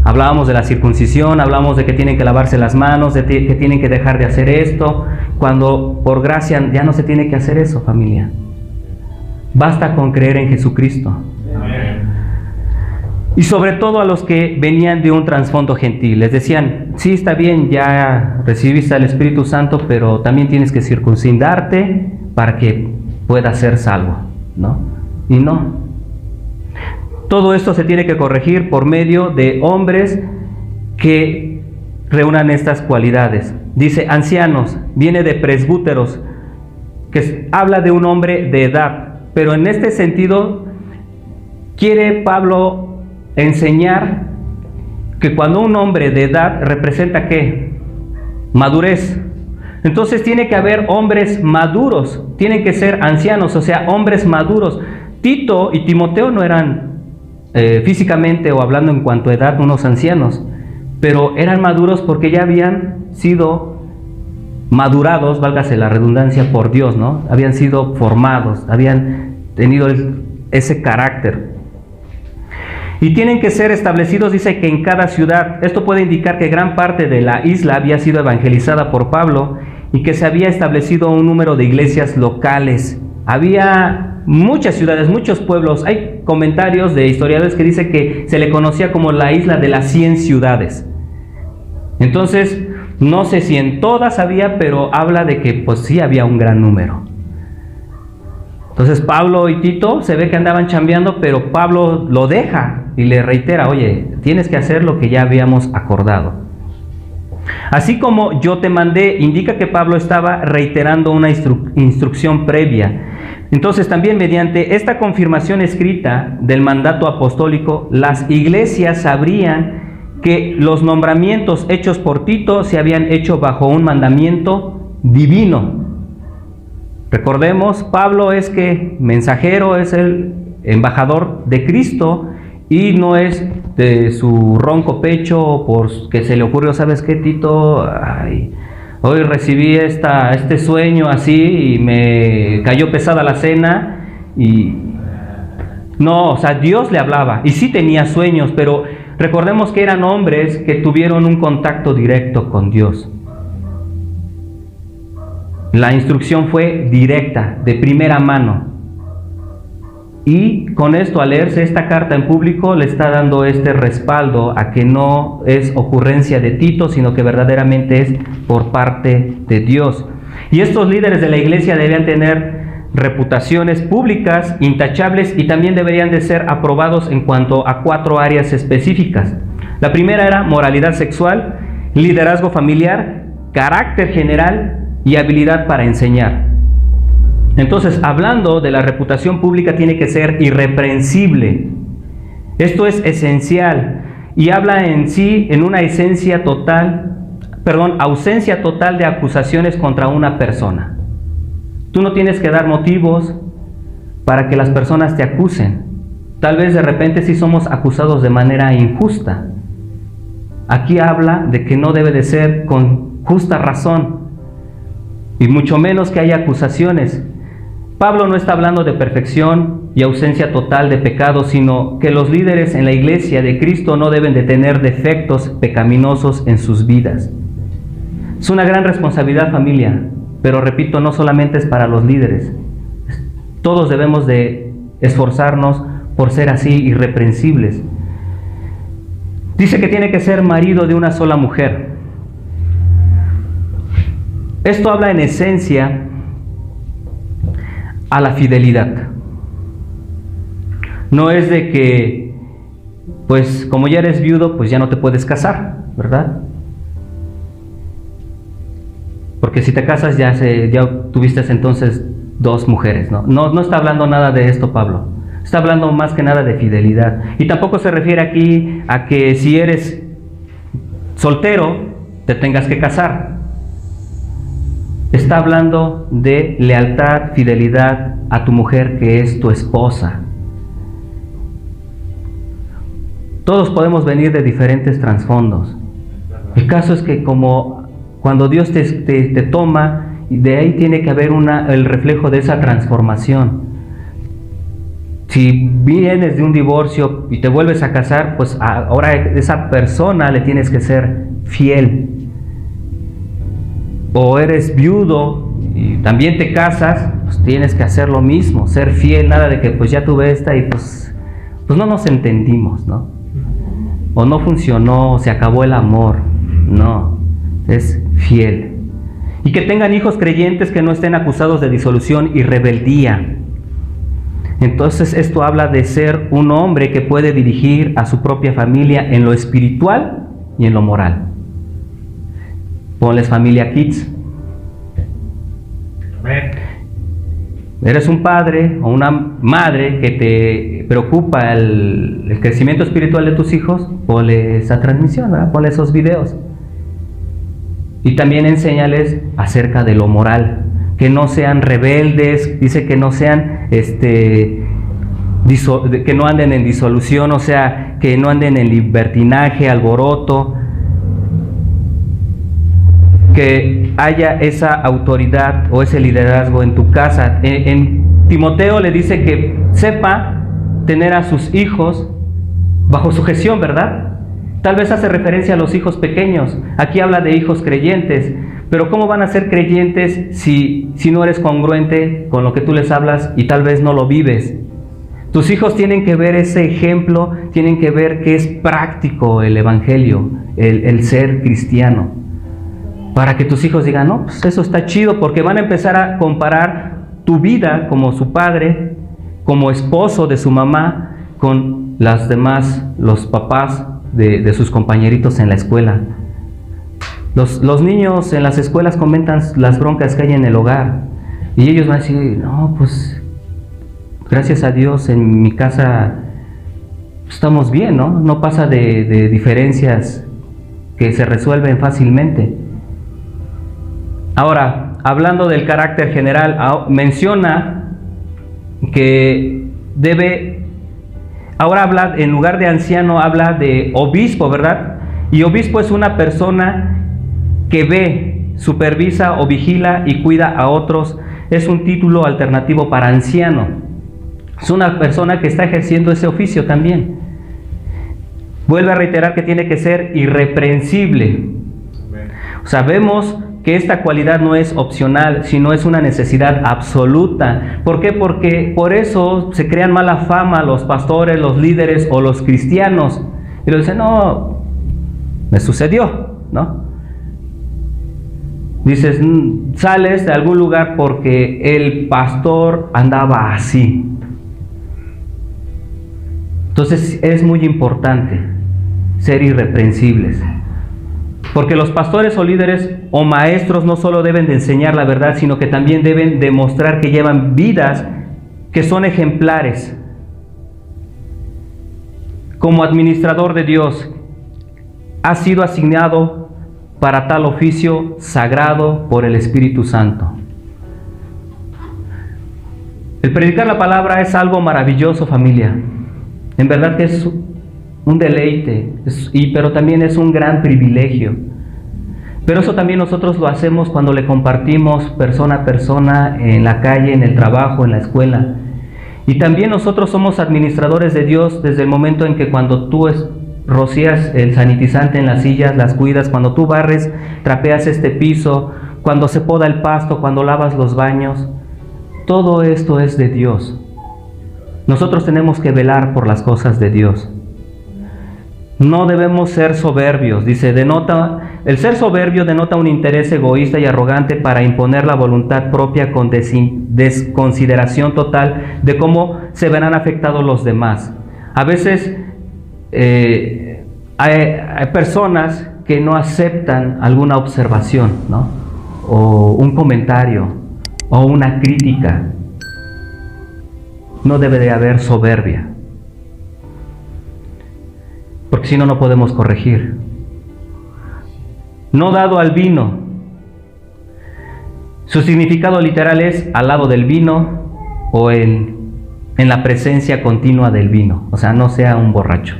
Hablábamos de la circuncisión, hablábamos de que tienen que lavarse las manos, de que tienen que dejar de hacer esto, cuando por gracia ya no se tiene que hacer eso, familia. Basta con creer en Jesucristo. Amén. Y sobre todo a los que venían de un trasfondo gentil. Les decían, sí, está bien, ya recibiste al Espíritu Santo, pero también tienes que circuncidarte para que puedas ser salvo, ¿no? Y no. Todo esto se tiene que corregir por medio de hombres que reúnan estas cualidades. Dice ancianos, viene de presbúteros, que habla de un hombre de edad. Pero en este sentido, quiere Pablo enseñar que cuando un hombre de edad representa ¿qué? Madurez. Entonces tiene que haber hombres maduros, tienen que ser ancianos, o sea, hombres maduros. Tito y Timoteo no eran físicamente o hablando en cuanto a edad unos ancianos, pero eran maduros porque ya habían sido madurados, válgase la redundancia, por Dios, ¿no? Habían sido formados, habían tenido ese carácter. Y tienen que ser establecidos, dice que en cada ciudad. Esto puede indicar que gran parte de la isla había sido evangelizada por Pablo y que se había establecido un número de iglesias locales. Había muchas ciudades, muchos pueblos. Hay comentarios de historiadores que dicen que se le conocía como la isla de las 100 ciudades. Entonces, no sé si en todas había, pero habla de que pues sí había un gran número. Entonces Pablo y Tito se ve que andaban chambeando, pero Pablo lo deja y le reitera, oye, tienes que hacer lo que ya habíamos acordado. Así como yo te mandé, indica que Pablo estaba reiterando una instrucción previa. Entonces también mediante esta confirmación escrita del mandato apostólico, las iglesias sabrían que los nombramientos hechos por Tito se habían hecho bajo un mandamiento divino. Recordemos, Pablo es que mensajero, es el embajador de Cristo y no es de su ronco pecho porque se le ocurrió, ¿sabes qué, Tito? Ay, hoy recibí este sueño así y me cayó pesada la cena. Y no, o sea, Dios le hablaba y sí tenía sueños, pero recordemos que eran hombres que tuvieron un contacto directo con Dios. La instrucción fue directa, de primera mano. Y con esto, al leerse esta carta en público, le está dando este respaldo a que no es ocurrencia de Tito, sino que verdaderamente es por parte de Dios. Y estos líderes de la iglesia debían tener reputaciones públicas, intachables, y también deberían de ser aprobados en cuanto a 4 áreas específicas. La primera era moralidad sexual, liderazgo familiar, carácter general y habilidad para enseñar. Entonces, hablando de la reputación pública, tiene que ser irreprensible. Esto es esencial y habla en sí en una ausencia total de acusaciones contra una persona. Tú no tienes que dar motivos para que las personas te acusen. Tal vez de repente sí somos acusados de manera injusta. Aquí habla de que no debe de ser con justa razón, y mucho menos que haya acusaciones. Pablo no está hablando de perfección y ausencia total de pecado, sino que los líderes en la iglesia de Cristo no deben de tener defectos pecaminosos en sus vidas. Es una gran responsabilidad, familia, pero repito, no solamente es para los líderes, es Todos debemos de esforzarnos por ser así irreprensibles. Dice que tiene que ser marido de una sola mujer. Esto habla en esencia a la fidelidad. No es de que, pues como ya eres viudo, pues ya no te puedes casar, ¿verdad? Porque si te casas ya tuviste entonces dos mujeres, ¿no? No está hablando nada de esto Pablo. Está hablando más que nada de fidelidad. Y tampoco se refiere aquí a que si eres soltero te tengas que casar. Está hablando de lealtad, fidelidad a tu mujer que es tu esposa. Todos podemos venir de diferentes trasfondos. El caso es que como cuando Dios te toma, de ahí tiene que haber el reflejo de esa transformación. Si vienes de un divorcio y te vuelves a casar, pues ahora a esa persona le tienes que ser fiel. O eres viudo y también te casas, pues tienes que hacer lo mismo, ser fiel, nada de que pues ya tuve esta y pues no nos entendimos, ¿no? O no funcionó, o se acabó el amor. No, es fiel. Y que tengan hijos creyentes que no estén acusados de disolución y rebeldía. Entonces esto habla de ser un hombre que puede dirigir a su propia familia en lo espiritual y en lo moral. Ponles familia kids. Amén. Eres un padre o una madre que te preocupa el crecimiento espiritual de tus hijos, ponle esa transmisión, ¿verdad? Ponle esos videos. Y también enséñales acerca de lo moral. Que no sean rebeldes, dice que no sean, que no anden en disolución, o sea, que no anden en libertinaje, alboroto, que haya esa autoridad o ese liderazgo en tu casa. En Timoteo le dice que sepa tener a sus hijos bajo sujeción, ¿verdad? Tal vez hace referencia a los hijos pequeños. Aquí habla de hijos creyentes. Pero ¿cómo van a ser creyentes si no eres congruente con lo que tú les hablas y tal vez no lo vives? Tus hijos tienen que ver ese ejemplo, tienen que ver que es práctico el evangelio, el ser cristiano. Para que tus hijos digan, no, pues eso está chido, porque van a empezar a comparar tu vida como su padre, como esposo de su mamá, con las demás, los papás de sus compañeritos en la escuela. Los niños en las escuelas comentan las broncas que hay en el hogar y ellos van a decir, no, pues gracias a Dios en mi casa estamos bien, ¿no? No pasa de diferencias que se resuelven fácilmente. Ahora, hablando del carácter general, menciona que ahora habla, en lugar de anciano, habla de obispo, ¿verdad? Y obispo es una persona que ve, supervisa o vigila y cuida a otros. Es un título alternativo para anciano. Es una persona que está ejerciendo ese oficio también. Vuelve a reiterar que tiene que ser irreprensible. Sabemos que esta cualidad no es opcional, sino es una necesidad absoluta. ¿Por qué? Porque por eso se crean mala fama los pastores, los líderes o los cristianos. Y lo dicen, no, me sucedió, ¿no? Dices, sales de algún lugar porque el pastor andaba así. Entonces es muy importante ser irreprensibles. Porque los pastores o líderes o maestros no solo deben de enseñar la verdad, sino que también deben demostrar que llevan vidas que son ejemplares. Como administrador de Dios, has sido asignado para tal oficio sagrado por el Espíritu Santo. El predicar la palabra es algo maravilloso, familia. En verdad que es un deleite, pero también es un gran privilegio. Pero eso también nosotros lo hacemos cuando le compartimos persona a persona, en la calle, en el trabajo, en la escuela. Y también nosotros somos administradores de Dios desde el momento en que cuando tú rocías el sanitizante en las sillas, las cuidas, cuando tú barres, trapeas este piso, cuando se poda el pasto, cuando lavas los baños. todo esto es de Dios. Nosotros tenemos que velar por las cosas de Dios. No debemos ser soberbios, dice, el ser soberbio denota un interés egoísta y arrogante para imponer la voluntad propia con desconsideración total de cómo se verán afectados los demás. A veces hay personas que no aceptan alguna observación, ¿no? O un comentario, o una crítica. No debe de haber soberbia, porque si no, no podemos corregir. No dado al vino. Su significado literal es al lado del vino o en la presencia continua del vino, o sea, no sea un borracho.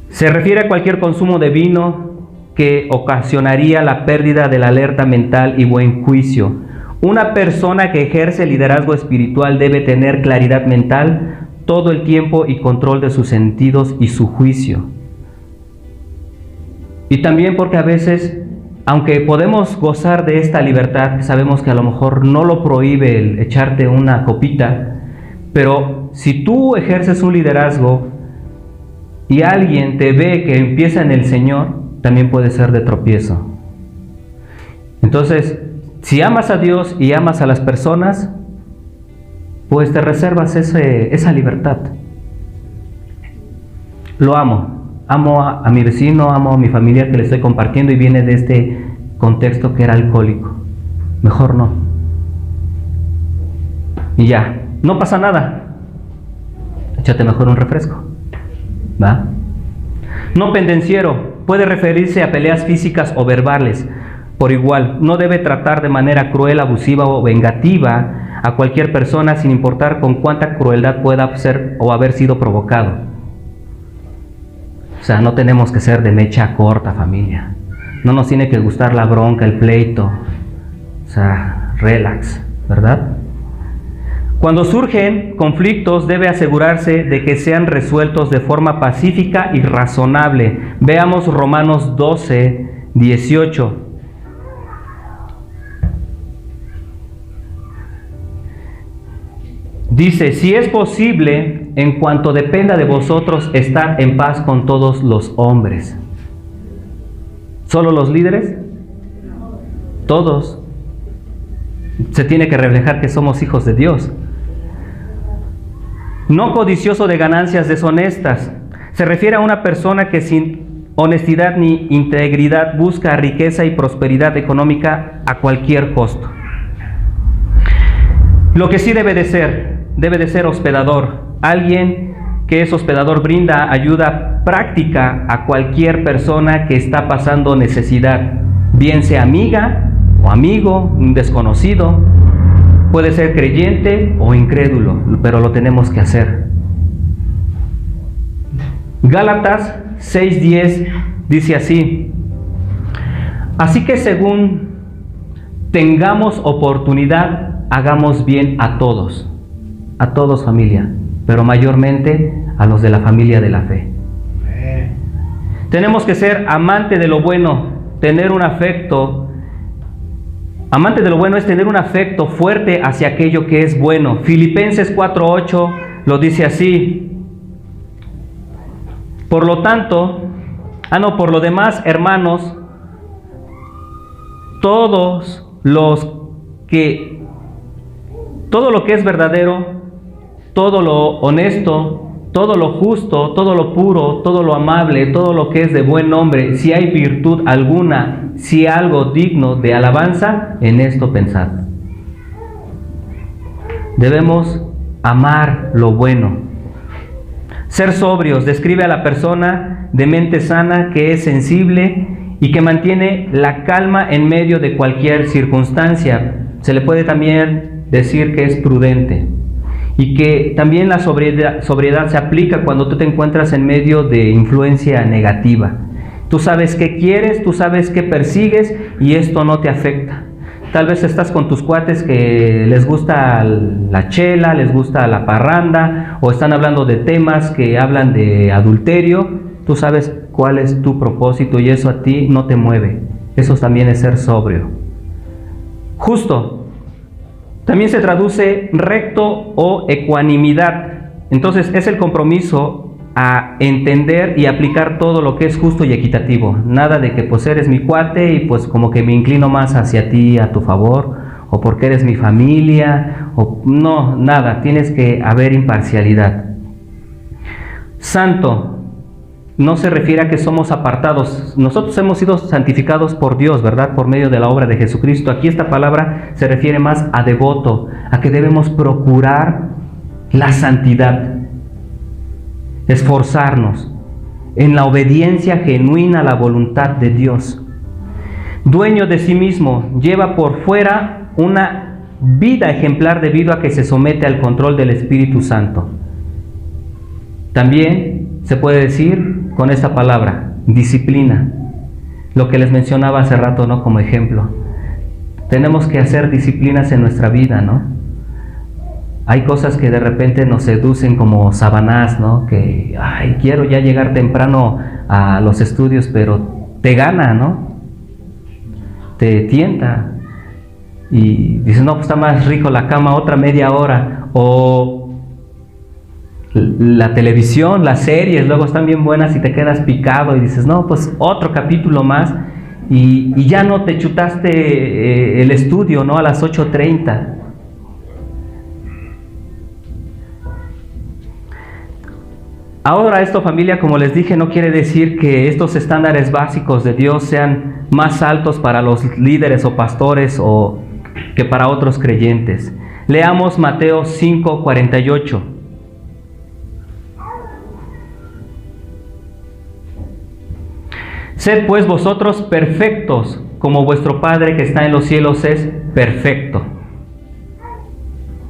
Se refiere a cualquier consumo de vino que ocasionaría la pérdida de la alerta mental y buen juicio. Una persona que ejerce liderazgo espiritual debe tener claridad mental todo el tiempo y control de sus sentidos y su juicio. Y también porque a veces, aunque podemos gozar de esta libertad, sabemos que a lo mejor no lo prohíbe el echarte una copita, pero si tú ejerces un liderazgo y alguien te ve que empieza en el Señor, también puede ser de tropiezo. Entonces, si amas a Dios y amas a las personas, pues te reservas esa libertad. Lo amo. Amo a mi vecino, amo a mi familia que le estoy compartiendo y viene de este contexto que era alcohólico. Mejor no. Y ya, no pasa nada. Échate mejor un refresco. ¿Va? No pendenciero. Puede referirse a peleas físicas o verbales. Por igual, no debe tratar de manera cruel, abusiva o vengativa a cualquier persona sin importar con cuánta crueldad pueda ser o haber sido provocado. O sea, no tenemos que ser de mecha corta, familia. No nos tiene que gustar la bronca, el pleito. O sea, relax, ¿verdad? Cuando surgen conflictos, debe asegurarse de que sean resueltos de forma pacífica y razonable. Veamos Romanos 12, 18. Dice, si es posible, en cuanto dependa de vosotros, estad en paz con todos los hombres. ¿Solo los líderes? Todos. Se tiene que reflejar que somos hijos de Dios. No codicioso de ganancias deshonestas. Se refiere a una persona que sin honestidad ni integridad busca riqueza y prosperidad económica a cualquier costo. Lo que sí debe de ser hospedador. Alguien que es hospedador brinda ayuda práctica a cualquier persona que está pasando necesidad, bien sea amiga o amigo, un desconocido, puede ser creyente o incrédulo, pero lo tenemos que hacer. Gálatas 6:10 dice así: así que según tengamos oportunidad, hagamos bien a todos familia, pero mayormente a los de la familia de la fe. Tenemos que ser amante de lo bueno, tener un afecto. Amante de lo bueno es tener un afecto fuerte hacia aquello que es bueno. Filipenses 4:8 lo dice así: por lo demás, hermanos, todo lo que es verdadero, todo lo honesto, todo lo justo, todo lo puro, todo lo amable, todo lo que es de buen nombre, si hay virtud alguna, si algo digno de alabanza, en esto pensad. Debemos amar lo bueno. Ser sobrios describe a la persona de mente sana que es sensible y que mantiene la calma en medio de cualquier circunstancia. Se le puede también decir que es prudente. Y que también la sobriedad se aplica cuando tú te encuentras en medio de influencia negativa. Tú sabes qué quieres, tú sabes qué persigues y esto no te afecta. Tal vez estás con tus cuates que les gusta la chela, les gusta la parranda, o están hablando de temas que hablan de adulterio. Tú sabes cuál es tu propósito y eso a ti no te mueve. Eso también es ser sobrio. Justo. También se traduce recto o ecuanimidad. Entonces es el compromiso a entender y aplicar todo lo que es justo y equitativo. Nada de que pues eres mi cuate y pues como que me inclino más hacia ti, a tu favor, o porque eres mi familia, o no, nada, tienes que haber imparcialidad. Santo no se refiere a que somos apartados. Nosotros hemos sido santificados por Dios, ¿verdad? Por medio de la obra de Jesucristo. Aquí esta palabra se refiere más a devoto, a que debemos procurar la santidad, esforzarnos en la obediencia genuina a la voluntad de Dios. Dueño de sí mismo, lleva por fuera una vida ejemplar debido a que se somete al control del Espíritu Santo. También se puede decir con esta palabra, disciplina, lo que les mencionaba hace rato, ¿no? Como ejemplo. Tenemos que hacer disciplinas en nuestra vida, ¿no? Hay cosas que de repente nos seducen como Sabanás, ¿no? Que, ay, quiero ya llegar temprano a los estudios, pero te gana, ¿no? Te tienta. Y dices, no, pues está más rico la cama, otra media hora. O la televisión, las series, luego están bien buenas y te quedas picado y dices, no, pues otro capítulo más. Y ya no te chutaste el estudio, ¿no? A las 8:30. Ahora esto, familia, como les dije, no quiere decir que estos estándares básicos de Dios sean más altos para los líderes o pastores o que para otros creyentes. Leamos Mateo 5:48. Sed pues vosotros perfectos, como vuestro Padre que está en los cielos es perfecto.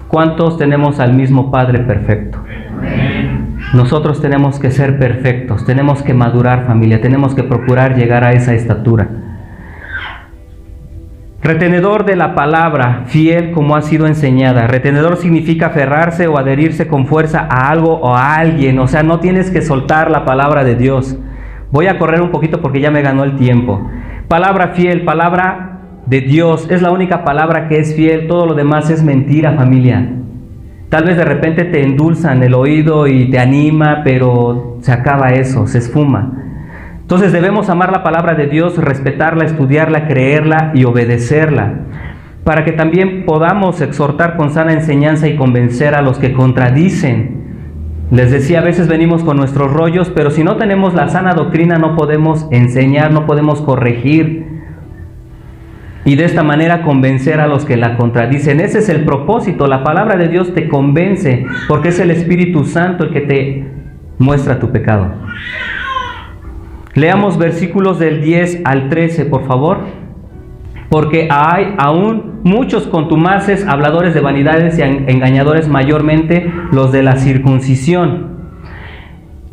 ¿Cuántos tenemos al mismo Padre perfecto? Nosotros tenemos que ser perfectos, tenemos que madurar, familia, tenemos que procurar llegar a esa estatura. Retenedor de la palabra, fiel como ha sido enseñada. Retenedor significa aferrarse o adherirse con fuerza a algo o a alguien, o sea, no tienes que soltar la palabra de Dios. Voy a correr un poquito porque ya me ganó el tiempo. Palabra fiel, palabra de Dios, es la única palabra que es fiel, todo lo demás es mentira, familia. Tal vez de repente te endulzan el oído y te anima, pero se acaba eso, se esfuma. Entonces debemos amar la palabra de Dios, respetarla, estudiarla, creerla y obedecerla, para que también podamos exhortar con sana enseñanza y convencer a los que contradicen. Les decía, a veces venimos con nuestros rollos, pero si no tenemos la sana doctrina no podemos enseñar, no podemos corregir. Y de esta manera convencer a los que la contradicen. Ese es el propósito. La palabra de Dios te convence porque es el Espíritu Santo el que te muestra tu pecado. Leamos versículos del 10 al 13, por favor. Porque hay aún muchos contumaces, habladores de vanidades y engañadores, mayormente los de la circuncisión,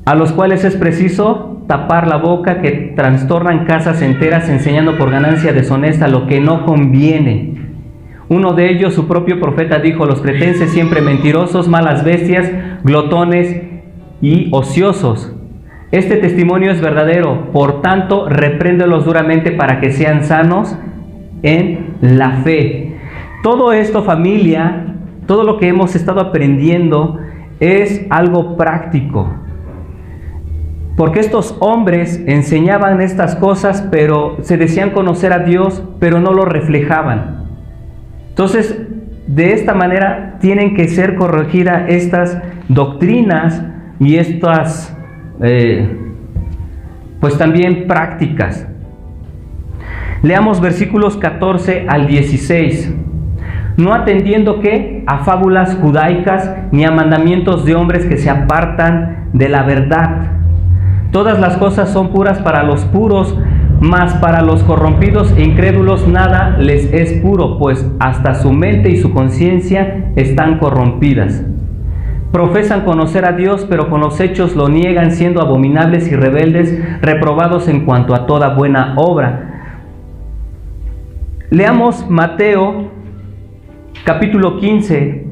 a los cuales es preciso tapar la boca, que trastornan casas enteras enseñando por ganancia deshonesta lo que no conviene. Uno de ellos, su propio profeta, dijo: los cretenses siempre mentirosos, malas bestias, glotones y ociosos. Este testimonio es verdadero, por tanto, repréndelos duramente para que sean sanos en la fe. Todo esto, familia, todo lo que hemos estado aprendiendo es algo práctico. Porque estos hombres enseñaban estas cosas, pero se decían conocer a Dios, pero no lo reflejaban. Entonces, de esta manera tienen que ser corregidas estas doctrinas y estas, pues también prácticas. Leamos versículos 14 al 16. No atendiendo ¿qué? A fábulas judaicas ni a mandamientos de hombres que se apartan de la verdad. Todas las cosas son puras para los puros, mas para los corrompidos e incrédulos nada les es puro, pues hasta su mente y su conciencia están corrompidas. Profesan conocer a Dios, pero con los hechos lo niegan, siendo abominables y rebeldes, reprobados en cuanto a toda buena obra. Leamos Mateo capítulo 15,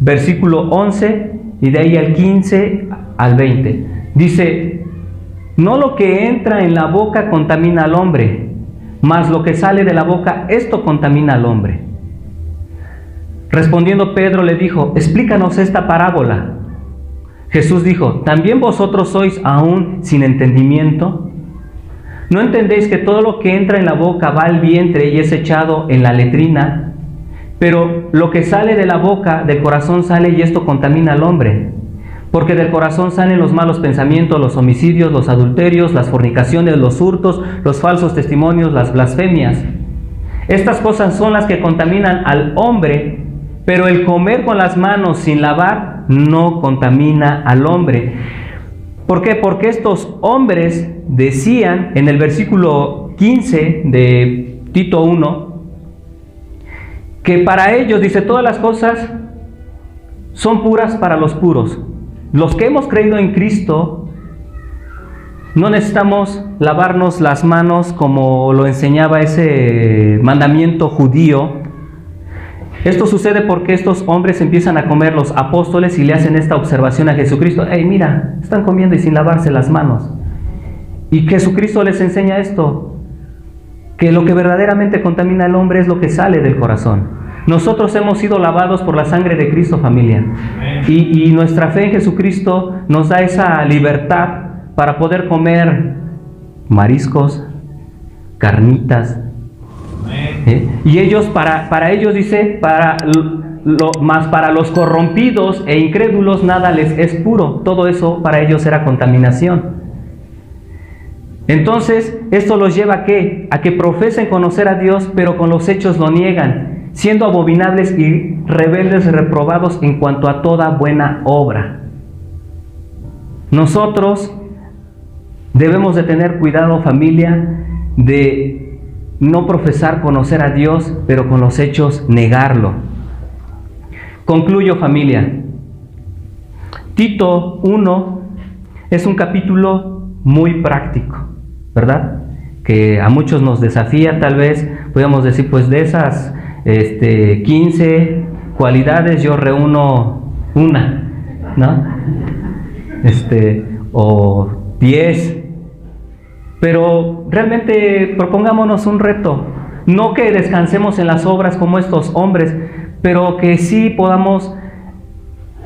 versículo 11, y de ahí al 15 al 20. Dice: no lo que entra en la boca contamina al hombre, mas lo que sale de la boca, esto contamina al hombre. Respondiendo Pedro le dijo: explícanos esta parábola. Jesús dijo: ¿también vosotros sois aún sin entendimiento? ¿No entendéis que todo lo que entra en la boca va al vientre y es echado en la letrina? Pero lo que sale de la boca, del corazón sale, y esto contamina al hombre. Porque del corazón salen los malos pensamientos, los homicidios, los adulterios, las fornicaciones, los hurtos, los falsos testimonios, las blasfemias. Estas cosas son las que contaminan al hombre, pero el comer con las manos sin lavar no contamina al hombre. ¿Por qué? Porque estos hombres decían en el versículo 15 de Tito 1, que para ellos, dice, todas las cosas son puras para los puros. Los que hemos creído en Cristo no necesitamos lavarnos las manos como lo enseñaba ese mandamiento judío. Esto sucede porque estos hombres empiezan a comer, los apóstoles, y le hacen esta observación a Jesucristo: hey, mira, están comiendo y sin lavarse las manos. Y Jesucristo les enseña esto, que lo que verdaderamente contamina al hombre es lo que sale del corazón. Nosotros hemos sido lavados por la sangre de Cristo, familia. Y nuestra fe en Jesucristo nos da esa libertad para poder comer mariscos, carnitas. Y ellos, para ellos, dice, más para los corrompidos e incrédulos nada les es puro. Todo eso para ellos era contaminación. Entonces, esto los lleva ¿a qué? A que profesen conocer a Dios, pero con los hechos lo niegan, siendo abominables y rebeldes y reprobados en cuanto a toda buena obra. Nosotros debemos de tener cuidado, familia, de no profesar conocer a Dios, pero con los hechos negarlo. Concluyo, familia. Tito 1 es un capítulo muy práctico, ¿verdad? Que a muchos nos desafía, tal vez podríamos decir, pues de esas 15 cualidades yo reúno una, ¿no? O 10. Pero realmente propongámonos un reto, no que descansemos en las obras como estos hombres, pero que sí podamos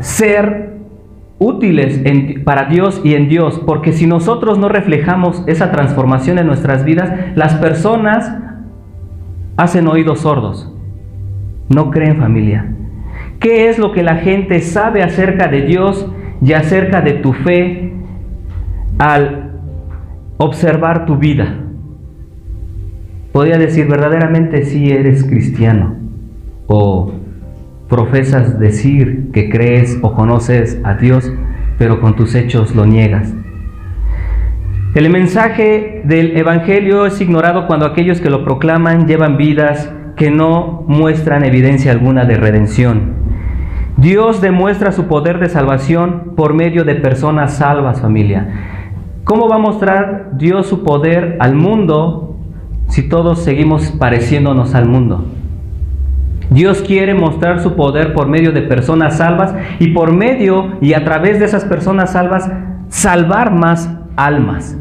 ser útiles para Dios y en Dios, porque si nosotros no reflejamos esa transformación en nuestras vidas, las personas hacen oídos sordos, no creen, familia. ¿Qué es lo que la gente sabe acerca de Dios y acerca de tu fe al observar tu vida? Podría decir, verdaderamente sí eres cristiano, o profesas decir que crees o conoces a Dios, pero con tus hechos lo niegas. El mensaje del Evangelio es ignorado cuando aquellos que lo proclaman llevan vidas que no muestran evidencia alguna de redención. Dios demuestra su poder de salvación por medio de personas salvas, familia. ¿Cómo va a mostrar Dios su poder al mundo si todos seguimos pareciéndonos al mundo? Dios quiere mostrar su poder por medio de personas salvas, y por medio y a través de esas personas salvas salvar más almas.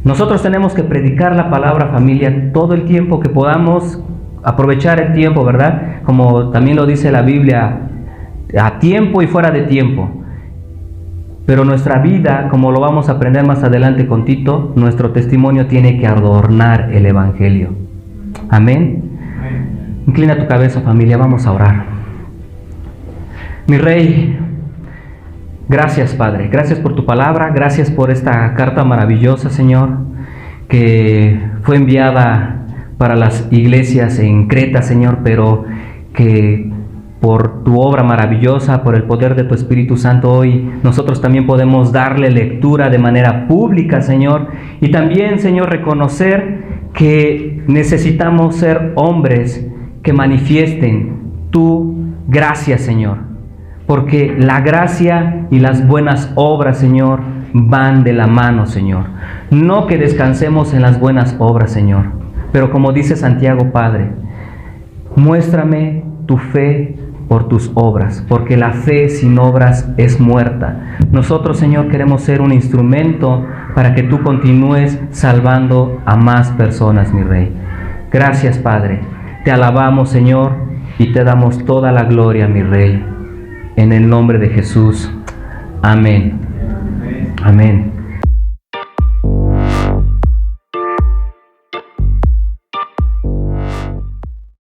Nosotros tenemos que predicar la palabra, familia, todo el tiempo que podamos, aprovechar el tiempo, ¿verdad? Como también lo dice la Biblia, a tiempo y fuera de tiempo. Pero nuestra vida, como lo vamos a aprender más adelante con Tito, nuestro testimonio tiene que adornar el Evangelio. Amén. Inclina tu cabeza, familia, vamos a orar. Mi Rey, gracias, Padre, gracias por tu palabra, gracias por esta carta maravillosa, Señor, que fue enviada para las iglesias en Creta, Señor, pero que por tu obra maravillosa, por el poder de tu Espíritu Santo, hoy nosotros también podemos darle lectura de manera pública, Señor, y también, Señor, reconocer que necesitamos ser hombres que manifiesten tu gracia, Señor, porque la gracia y las buenas obras, Señor, van de la mano, Señor. No que descansemos en las buenas obras, Señor, pero como dice Santiago, Padre, muéstrame tu fe por tus obras, porque la fe sin obras es muerta. Nosotros, Señor, queremos ser un instrumento para que tú continúes salvando a más personas, mi Rey. Gracias, Padre. Te alabamos, Señor, y te damos toda la gloria, mi Rey. En el nombre de Jesús. Amén. Amén.